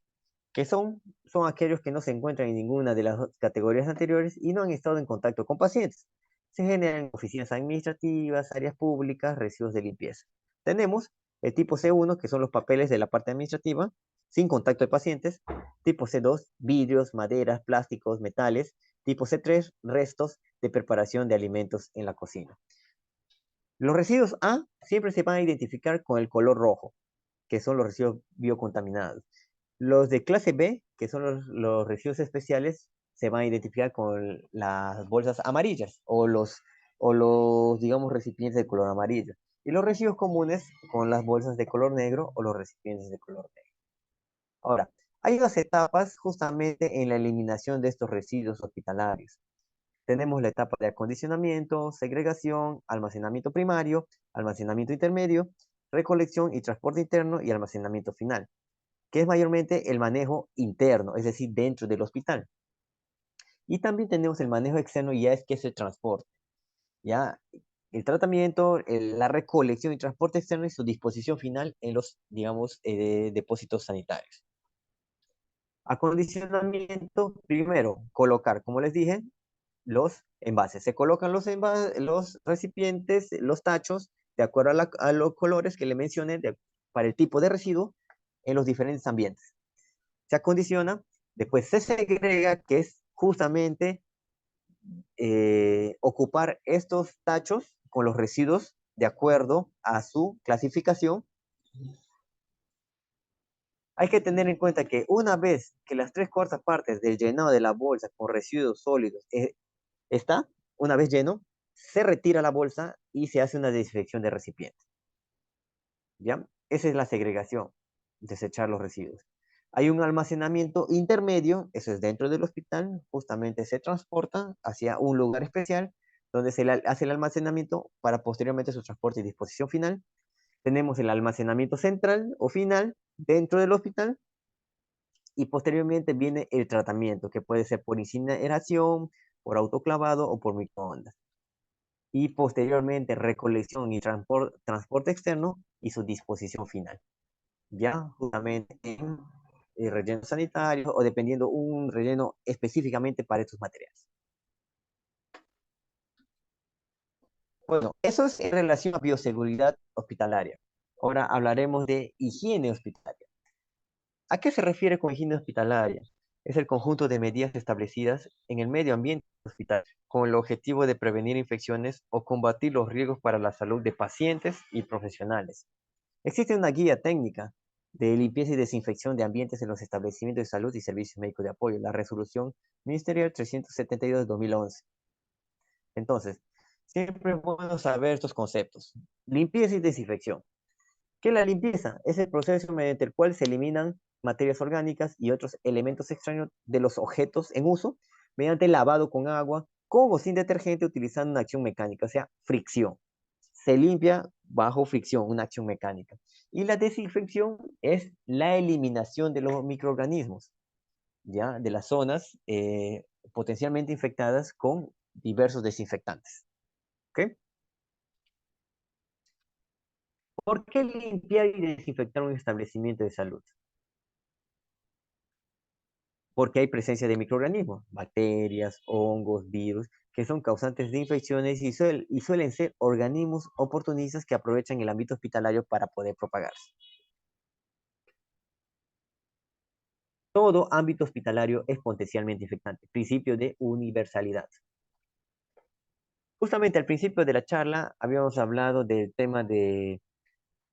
que son aquellos que no se encuentran en ninguna de las categorías anteriores y no han estado en contacto con pacientes. Se generan en oficinas administrativas, áreas públicas, residuos de limpieza. Tenemos el tipo C1, que son los papeles de la parte administrativa, sin contacto de pacientes. Tipo C2, vidrios, maderas, plásticos, metales. Tipo C3, restos de preparación de alimentos en la cocina. Los residuos A siempre se van a identificar con el color rojo, que son los residuos biocontaminados. Los de clase B, que son los residuos especiales, se van a identificar con las bolsas amarillas o los, digamos, recipientes de color amarillo. Y los residuos comunes con las bolsas de color negro o los recipientes de color negro. Ahora, hay dos etapas justamente en la eliminación de estos residuos hospitalarios. Tenemos la etapa de acondicionamiento, segregación, almacenamiento primario, almacenamiento intermedio, recolección y transporte interno y almacenamiento final, que es mayormente el manejo interno, es decir, dentro del hospital. Y también tenemos el manejo externo, ya es que es el transporte, ya el tratamiento, la recolección y transporte externo y su disposición final en los, digamos, depósitos sanitarios. Acondicionamiento, primero, colocar, como les dije, los envases. Se colocan los recipientes, los tachos, de acuerdo a los colores que le mencioné para el tipo de residuo en los diferentes ambientes. Se acondiciona, después se segrega, que es justamente ocupar estos tachos con los residuos de acuerdo a su clasificación. Hay que tener en cuenta que una vez que las 3/4 partes del llenado de la bolsa con residuos sólidos está, una vez lleno, se retira la bolsa y se hace una desinfección de recipiente. ¿Ya? Esa es la segregación, desechar los residuos. Hay un almacenamiento intermedio, eso es dentro del hospital, justamente se transporta hacia un lugar especial donde se hace el almacenamiento para posteriormente su transporte y disposición final. Tenemos el almacenamiento central o final dentro del hospital y posteriormente viene el tratamiento, que puede ser por incineración, por autoclavado o por microondas. Y posteriormente recolección y transporte externo y su disposición final. Ya, justamente. rellenos sanitarios o dependiendo un relleno específicamente para estos materiales. Bueno, eso es en relación a bioseguridad hospitalaria. Ahora hablaremos de higiene hospitalaria. ¿A qué se refiere con higiene hospitalaria? Es el conjunto de medidas establecidas en el medio ambiente hospitalario con el objetivo de prevenir infecciones o combatir los riesgos para la salud de pacientes y profesionales. Existe una guía técnica de limpieza y desinfección de ambientes en los establecimientos de salud y servicios médicos de apoyo, la resolución ministerial 372 de 2011. Entonces, siempre es bueno saber estos conceptos. Limpieza y desinfección. ¿Qué es la limpieza? Es el proceso mediante el cual se eliminan materias orgánicas y otros elementos extraños de los objetos en uso mediante el lavado con agua, con o sin detergente, utilizando una acción mecánica, o sea, fricción. Se limpia bajo fricción, una acción mecánica. Y la desinfección es la eliminación de los microorganismos, ¿ya? De las zonas potencialmente infectadas con diversos desinfectantes. ¿Ok? ¿Por qué limpiar y desinfectar un establecimiento de salud? Porque hay presencia de microorganismos, bacterias, hongos, virus, que son causantes de infecciones y suelen ser organismos oportunistas que aprovechan el ámbito hospitalario para poder propagarse. Todo ámbito hospitalario es potencialmente infectante. Principio de universalidad. Justamente al principio de la charla habíamos hablado del tema de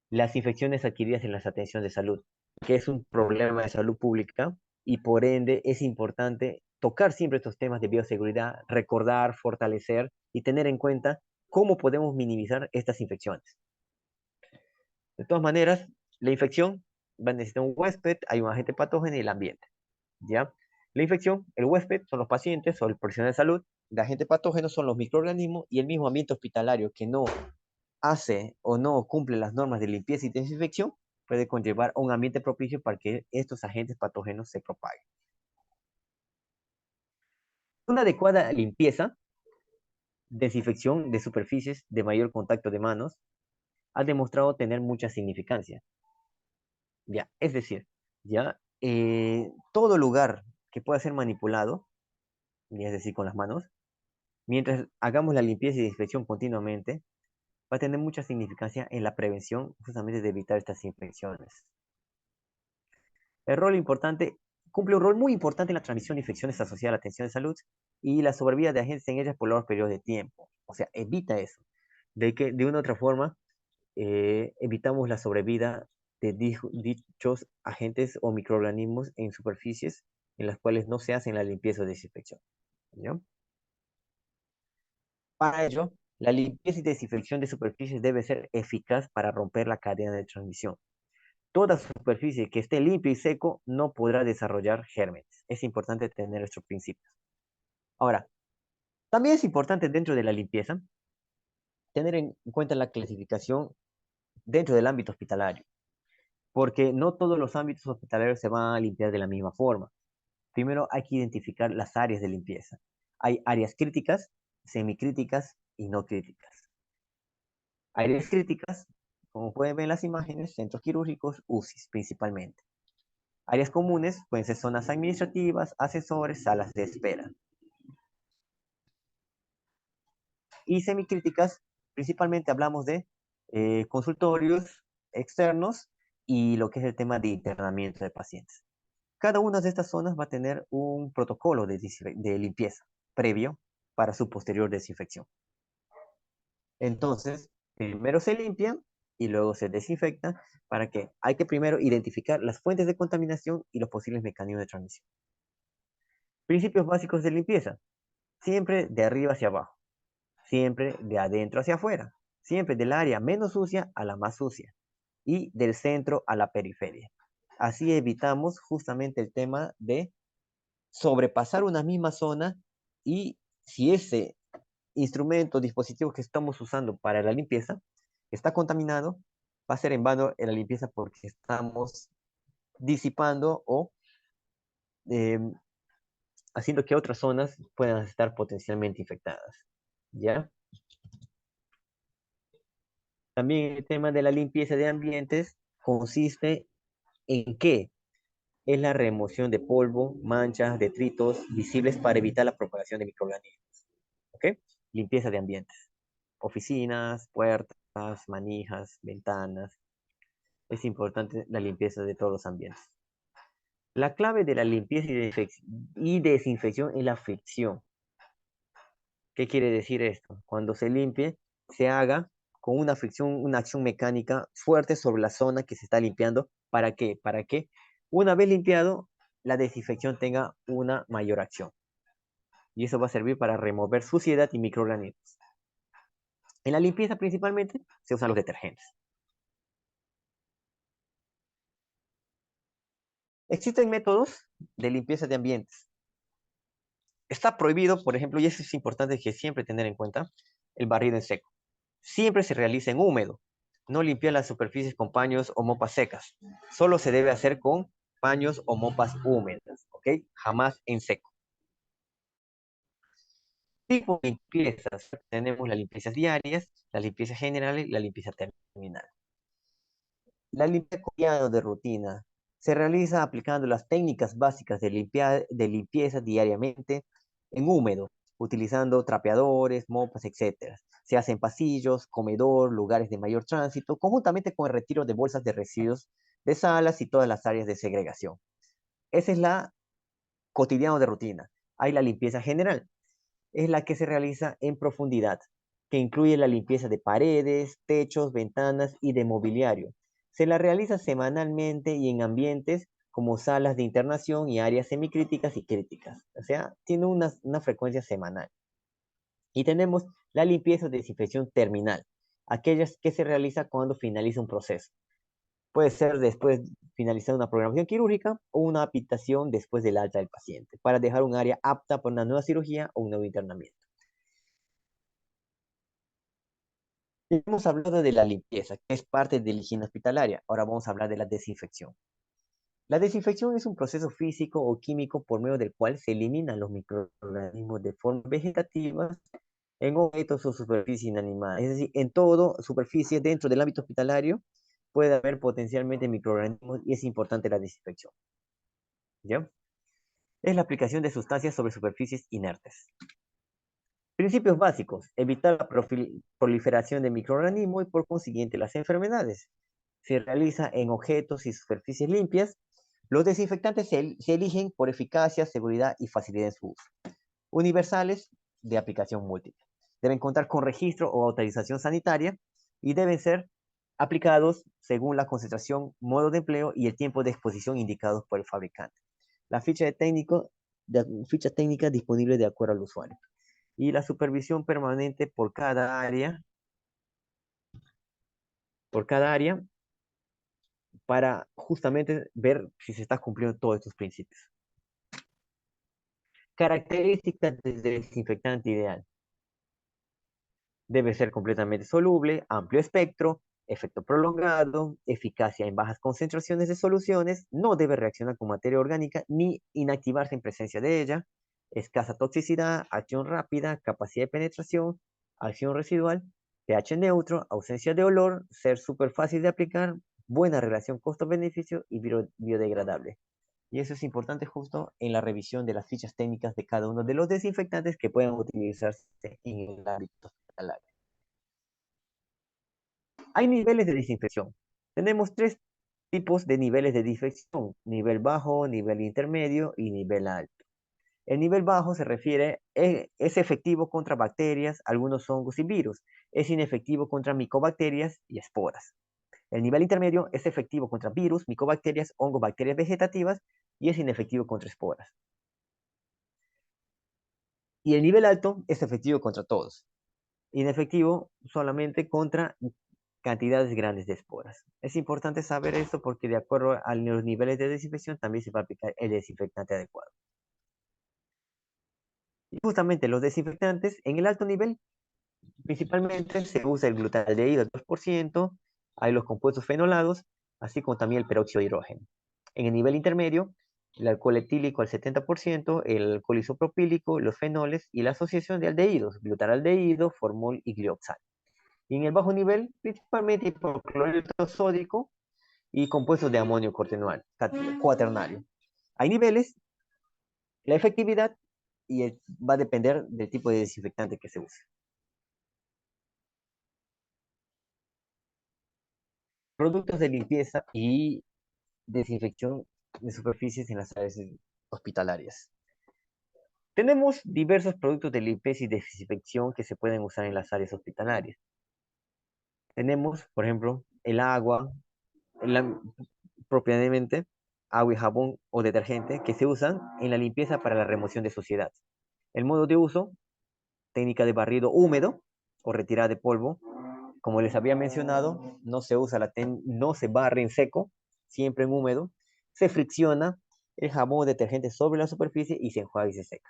las infecciones adquiridas en las atenciones de salud, que es un problema de salud pública y por ende es importante tocar siempre estos temas de bioseguridad, recordar, fortalecer y tener en cuenta cómo podemos minimizar estas infecciones. De todas maneras, la infección va a necesitar un huésped, hay un agente patógeno y el ambiente, ¿ya? La infección, el huésped son los pacientes o el profesional de salud, el agente patógeno son los microorganismos y el mismo ambiente hospitalario que no hace o no cumple las normas de limpieza y desinfección, puede conllevar a un ambiente propicio para que estos agentes patógenos se propaguen. Una adecuada limpieza, desinfección de superficies de mayor contacto de manos, ha demostrado tener mucha significancia. Ya, es decir, ya todo lugar que pueda ser manipulado, es decir, con las manos, mientras hagamos la limpieza y desinfección continuamente, va a tener mucha significancia en la prevención justamente de evitar estas infecciones. El rol importante, cumple un rol muy importante en la transmisión de infecciones asociadas a la atención de salud y la sobrevida de agentes en ellas por largos periodos de tiempo. O sea, evita eso. De que de una u otra forma evitamos la sobrevida de dichos agentes o microorganismos en superficies en las cuales no se hacen la limpieza o desinfección. ¿Ya? Para ello, la limpieza y desinfección de superficies debe ser eficaz para romper la cadena de transmisión. Toda superficie que esté limpia y seco no podrá desarrollar gérmenes. Es importante tener estos principios. Ahora, también es importante dentro de la limpieza tener en cuenta la clasificación dentro del ámbito hospitalario, porque no todos los ámbitos hospitalarios se van a limpiar de la misma forma. Primero hay que identificar las áreas de limpieza. Hay áreas críticas, semicríticas y no críticas. Áreas críticas, como pueden ver en las imágenes, centros quirúrgicos, UCIs principalmente. Áreas comunes pueden ser zonas administrativas, asesores, salas de espera. Y semicríticas, principalmente hablamos de consultorios externos y lo que es el tema de internamiento de pacientes. Cada una de estas zonas va a tener un protocolo de limpieza previo para su posterior desinfección. Entonces, primero se limpia y luego se desinfecta para que hay que primero identificar las fuentes de contaminación y los posibles mecanismos de transmisión. Principios básicos de limpieza. Siempre de arriba hacia abajo. Siempre de adentro hacia afuera. Siempre del área menos sucia a la más sucia. Y del centro a la periferia. Así evitamos justamente el tema de sobrepasar una misma zona y si ese instrumento, dispositivo que estamos usando para la limpieza está contaminado, va a ser en vano la limpieza porque estamos disipando o eh, haciendo que otras zonas puedan estar potencialmente infectadas. ¿Ya? También el tema de la limpieza de ambientes consiste en qué? es la remoción de polvo, manchas, detritos visibles para evitar la propagación de microorganismos. ¿Ok? Limpieza de ambientes. Oficinas, puertas, manijas, ventanas. Es importante la limpieza de todos los ambientes. La clave de la limpieza y desinfección es la fricción. ¿Qué quiere decir esto? Cuando se limpie, se haga con una fricción, una acción mecánica fuerte sobre la zona que se está limpiando. ¿Para qué? Para que una vez limpiado, la desinfección tenga una mayor acción. Y eso va a servir para remover suciedad y microorganismos. En la limpieza principalmente se usan los detergentes. Existen métodos de limpieza de ambientes. Está prohibido, por ejemplo, y eso es importante que siempre tener en cuenta, el barrido en seco. Siempre se realiza en húmedo. No limpiar las superficies con paños o mopas secas. Solo se debe hacer con paños o mopas húmedas, ¿ok? Jamás en seco. Tipo de limpiezas. Tenemos las limpiezas diarias, las limpiezas generales y la limpieza terminal. La limpieza cotidiana de rutina se realiza aplicando las técnicas básicas de limpieza diariamente en húmedo, utilizando trapeadores, mopas, etcétera. Se hace en pasillos, comedor, lugares de mayor tránsito, conjuntamente con el retiro de bolsas de residuos de salas y todas las áreas de segregación. Esa es la cotidiana de rutina. Hay la limpieza general, es la que se realiza en profundidad, que incluye la limpieza de paredes, techos, ventanas y de mobiliario. Se la realiza semanalmente y en ambientes como salas de internación y áreas semicríticas y críticas. O sea, tiene una frecuencia semanal. Y tenemos la limpieza o desinfección terminal, aquellas que se realiza cuando finaliza un proceso. Puede ser después de finalizar una programación quirúrgica o una habitación después del alta del paciente, para dejar un área apta para una nueva cirugía o un nuevo internamiento. Hemos hablado de la limpieza, que es parte de la higiene hospitalaria. Ahora vamos a hablar de la desinfección. La desinfección es un proceso físico o químico por medio del cual se eliminan los microorganismos de forma vegetativa en objetos o superficie inanimada. Es decir, en todo superficie dentro del ámbito hospitalario puede haber potencialmente microorganismos y es importante la desinfección. ¿Ya? Es la aplicación de sustancias sobre superficies inertes. Principios básicos: evitar la proliferación de microorganismos y por consiguiente las enfermedades. Se realiza en objetos y superficies limpias. Los desinfectantes se eligen por eficacia, seguridad y facilidad en su uso. Universales, de aplicación múltiple. Deben contar con registro o autorización sanitaria y deben ser aplicados según la concentración, modo de empleo y el tiempo de exposición indicados por el fabricante. La ficha técnica disponible de acuerdo al usuario. Y la supervisión permanente por cada área, para justamente ver si se está cumpliendo todos estos principios. Características del desinfectante ideal: debe ser completamente soluble, amplio espectro, efecto prolongado, eficacia en bajas concentraciones de soluciones, no debe reaccionar con materia orgánica ni inactivarse en presencia de ella, escasa toxicidad, acción rápida, capacidad de penetración, acción residual, pH neutro, ausencia de olor, ser súper fácil de aplicar, buena relación costo-beneficio y biodegradable. Y eso es importante justo en la revisión de las fichas técnicas de cada uno de los desinfectantes que puedan utilizarse en el ámbito hospitalario. Hay niveles de desinfección. Tenemos tres tipos de niveles de desinfección: nivel bajo, nivel intermedio y nivel alto. El nivel bajo se refiere, es efectivo contra bacterias, algunos hongos y virus. Es inefectivo contra micobacterias y esporas. El nivel intermedio es efectivo contra virus, micobacterias, hongos, bacterias vegetativas y es inefectivo contra esporas. Y el nivel alto es efectivo contra todos. Inefectivo solamente contra cantidades grandes de esporas. Es importante saber esto porque de acuerdo a los niveles de desinfección también se va a aplicar el desinfectante adecuado. Y justamente los desinfectantes en el alto nivel principalmente se usa el glutaldehído al 2%, hay los compuestos fenolados, así como también el peróxido de hidrógeno. En el nivel intermedio, el alcohol etílico al 70%, el alcohol isopropílico, los fenoles y la asociación de aldehídos, glutaraldehído, formol y glioxal. Y en el bajo nivel, principalmente hipoclorito sódico, y compuestos de amonio cuaternario. Hay niveles, la efectividad va a depender del tipo de desinfectante que se use. Productos de limpieza y desinfección de superficies en las áreas hospitalarias. Tenemos diversos productos de limpieza y desinfección que se pueden usar en las áreas hospitalarias. Tenemos, por ejemplo, el agua, la, propiamente agua y jabón o detergente que se usan en la limpieza para la remoción de suciedad. El modo de uso, técnica de barrido húmedo o retirada de polvo. Como les había mencionado, no se barre en seco, siempre en húmedo. Se fricciona el jabón o detergente sobre la superficie y se enjuaga y se seca.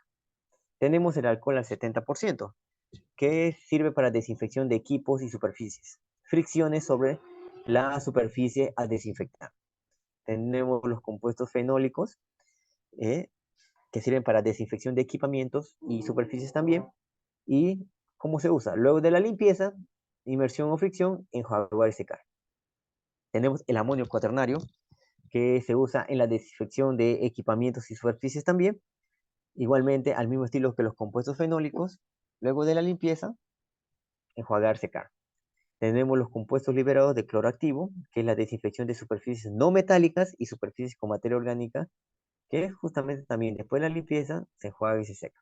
Tenemos el alcohol al 70%, que sirve para desinfección de equipos y superficies. Fricciones sobre la superficie a desinfectar. Tenemos los compuestos fenólicos, eh, que sirven para desinfección de equipamientos y superficies también. ¿Y cómo se usa? Luego de la limpieza, inmersión o fricción, enjuagar y secar. Tenemos el amonio cuaternario, que se usa en la desinfección de equipamientos y superficies también. Igualmente, al mismo estilo que los compuestos fenólicos, luego de la limpieza, enjuagar, secar. Tenemos los compuestos liberados de cloro activo, que es la desinfección de superficies no metálicas y superficies con materia orgánica, que justamente también después de la limpieza se enjuaga y se seca.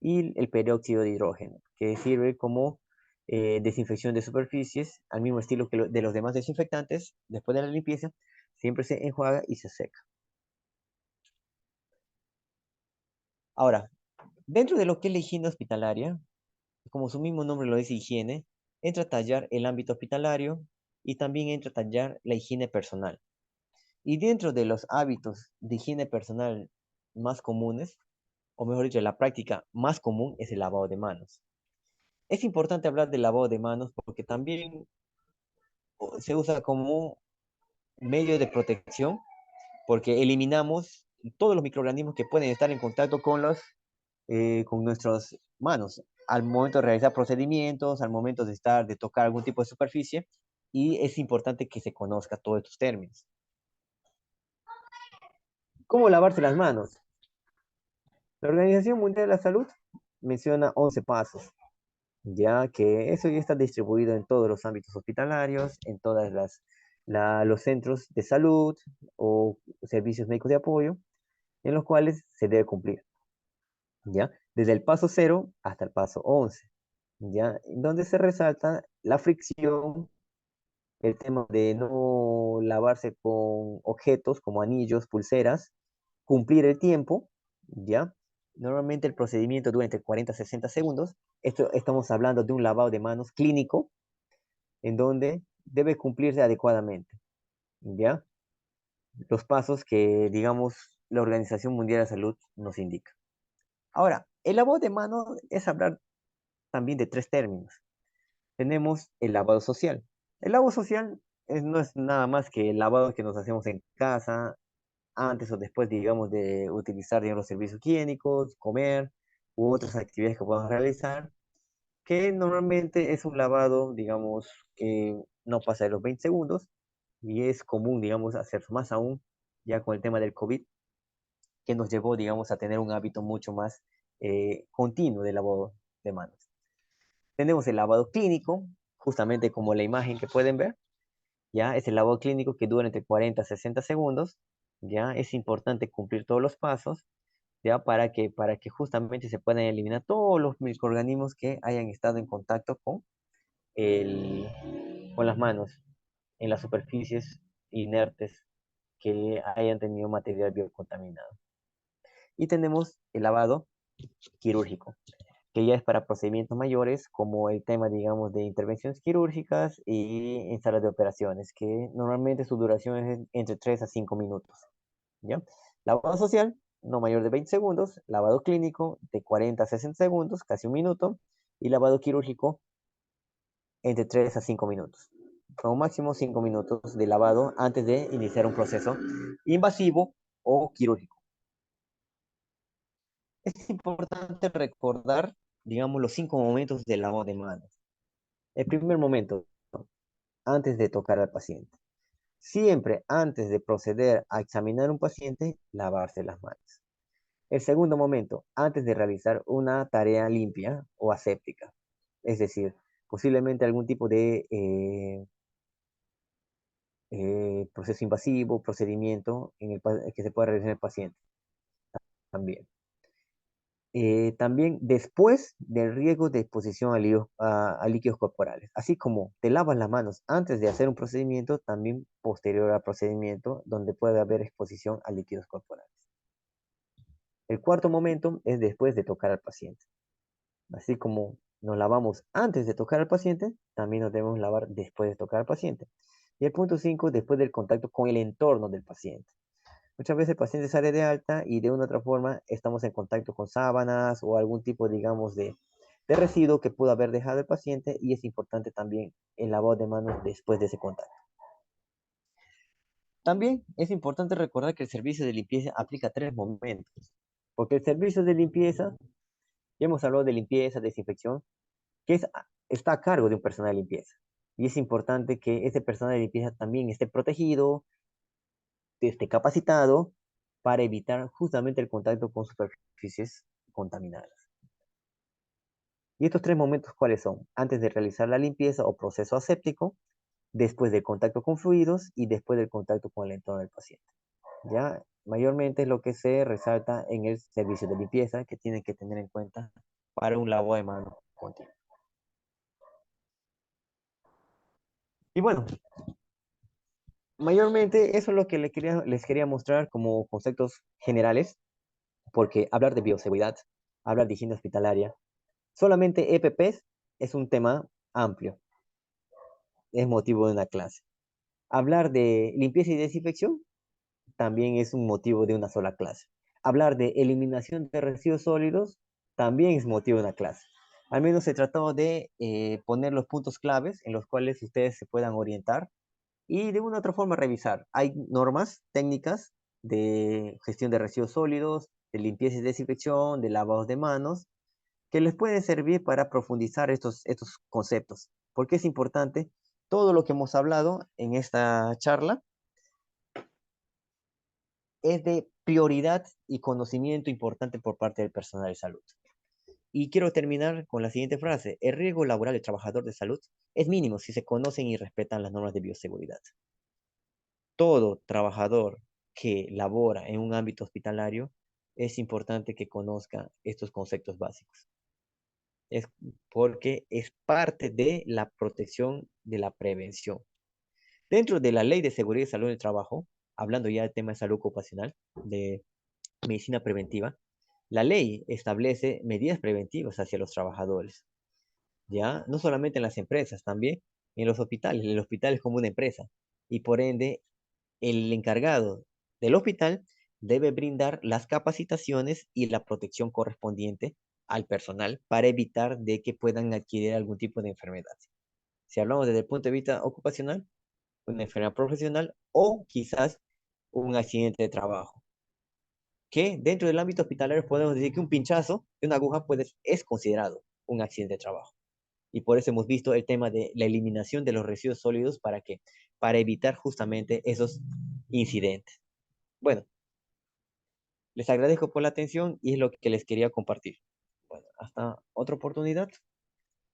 Y el peróxido de hidrógeno, que sirve como desinfección de superficies, al mismo estilo que de los demás desinfectantes, después de la limpieza, siempre se enjuaga y se seca. Ahora, dentro de lo que es la higiene hospitalaria, como su mismo nombre lo dice, higiene, entra a tallar el ámbito hospitalario y también entra a tallar la higiene personal. Y dentro de los hábitos de higiene personal más comunes, o mejor dicho, la práctica más común es el lavado de manos. Es importante hablar del lavado de manos porque también se usa como medio de protección, porque eliminamos todos los microorganismos que pueden estar en contacto con nuestras manos al momento de realizar procedimientos, al momento de tocar algún tipo de superficie, y es importante que se conozca todos estos términos. ¿Cómo lavarse las manos? La Organización Mundial de la Salud menciona 11 pasos, ya que eso ya está distribuido en todos los ámbitos hospitalarios, en todos los centros de salud o servicios médicos de apoyo, en los cuales se debe cumplir, ¿ya? Desde el paso 0 hasta el paso 11, ¿ya? Donde se resalta la fricción, el tema de no lavarse con objetos como anillos, pulseras, cumplir el tiempo, ¿ya? Normalmente el procedimiento dura entre 40 a 60 segundos. Esto estamos hablando de un lavado de manos clínico en donde debe cumplirse adecuadamente, ¿ya? Los pasos que, digamos, la Organización Mundial de la Salud nos indica. Ahora, el lavado de manos es hablar también de tres términos. Tenemos el lavado social. El lavado social no es nada más que el lavado que nos hacemos en casa, antes o después, digamos, de utilizar, digamos, los servicios higiénicos, comer u otras actividades que podamos realizar, que normalmente es un lavado, digamos, que no pasa de los 20 segundos y es común, digamos, hacer más aún ya con el tema del COVID, que nos llevó, digamos, a tener un hábito mucho más continuo de lavado de manos. Tenemos el lavado clínico, justamente como la imagen que pueden ver, ya es el lavado clínico que dura entre 40 a 60 segundos, ya es importante cumplir todos los pasos, ya para que justamente se puedan eliminar todos los microorganismos que hayan estado en contacto el, con las manos en las superficies inertes que hayan tenido material biocontaminado. Y tenemos el lavado quirúrgico, que ya es para procedimientos mayores, como el tema, digamos, de intervenciones quirúrgicas y en salas de operaciones, que normalmente su duración es entre 3 a 5 minutos, ¿ya? Lavado social, no mayor de 20 segundos, lavado clínico de 40 a 60 segundos, casi un minuto, y lavado quirúrgico entre 3 a 5 minutos. Como máximo 5 minutos de lavado antes de iniciar un proceso invasivo o quirúrgico. Es importante recordar, digamos, los 5 momentos del lavado de manos. El primer momento, antes de tocar al paciente. Siempre antes de proceder a examinar un paciente, lavarse las manos. El segundo momento, antes de realizar una tarea limpia o aséptica. Es decir, posiblemente algún tipo de proceso invasivo, procedimiento que se pueda realizar en el paciente también. También después del riesgo de exposición a líquidos corporales. Así como te lavas las manos antes de hacer un procedimiento, también posterior al procedimiento, donde puede haber exposición a líquidos corporales. El cuarto momento es después de tocar al paciente. Así como nos lavamos antes de tocar al paciente, también nos debemos lavar después de tocar al paciente. Y el punto 5, después del contacto con el entorno del paciente. Muchas veces el paciente sale de alta y de una u otra forma estamos en contacto con sábanas o algún tipo, digamos, de residuo que pudo haber dejado el paciente y es importante también el lavado de manos después de ese contacto. También es importante recordar que el servicio de limpieza aplica tres momentos, porque el servicio de limpieza, ya hemos hablado de limpieza, desinfección, está a cargo de un personal de limpieza. Y es importante que ese personal de limpieza también esté protegido, esté capacitado para evitar justamente el contacto con superficies contaminadas. ¿Y estos tres momentos cuáles son? Antes de realizar la limpieza o proceso aséptico, después del contacto con fluidos y después del contacto con el entorno del paciente. Ya, mayormente es lo que se resalta en el servicio de limpieza que tienen que tener en cuenta para un lavado de manos continuo. Y bueno, mayormente eso es lo que les quería mostrar como conceptos generales, porque hablar de bioseguridad, hablar de higiene hospitalaria, solamente EPPs es un tema amplio, es motivo de una clase. Hablar de limpieza y desinfección también es un motivo de una sola clase. Hablar de eliminación de residuos sólidos también es motivo de una clase. Al menos se trató de poner los puntos claves en los cuales ustedes se puedan orientar y de una u otra forma revisar. Hay normas técnicas de gestión de residuos sólidos, de limpieza y desinfección, de lavado de manos, que les pueden servir para profundizar estos conceptos. Porque es importante todo lo que hemos hablado en esta charla es de prioridad y conocimiento importante por parte del personal de salud. Y quiero terminar con la siguiente frase. El riesgo laboral del trabajador de salud es mínimo si se conocen y respetan las normas de bioseguridad. Todo trabajador que labora en un ámbito hospitalario es importante que conozca estos conceptos básicos. Es porque es parte de la protección de la prevención. Dentro de la Ley de Seguridad y Salud del Trabajo, hablando ya del tema de salud ocupacional, de medicina preventiva, la ley establece medidas preventivas hacia los trabajadores, ¿ya? No solamente en las empresas, también en los hospitales. El hospital es como una empresa y por ende el encargado del hospital debe brindar las capacitaciones y la protección correspondiente al personal para evitar de que puedan adquirir algún tipo de enfermedad. Si hablamos desde el punto de vista ocupacional, una enfermedad profesional o quizás un accidente de trabajo. Que dentro del ámbito hospitalario podemos decir que un pinchazo de una aguja es considerado un accidente de trabajo. Y por eso hemos visto el tema de la eliminación de los residuos sólidos para que para evitar justamente esos incidentes. Bueno, les agradezco por la atención y es lo que les quería compartir. Bueno, hasta otra oportunidad.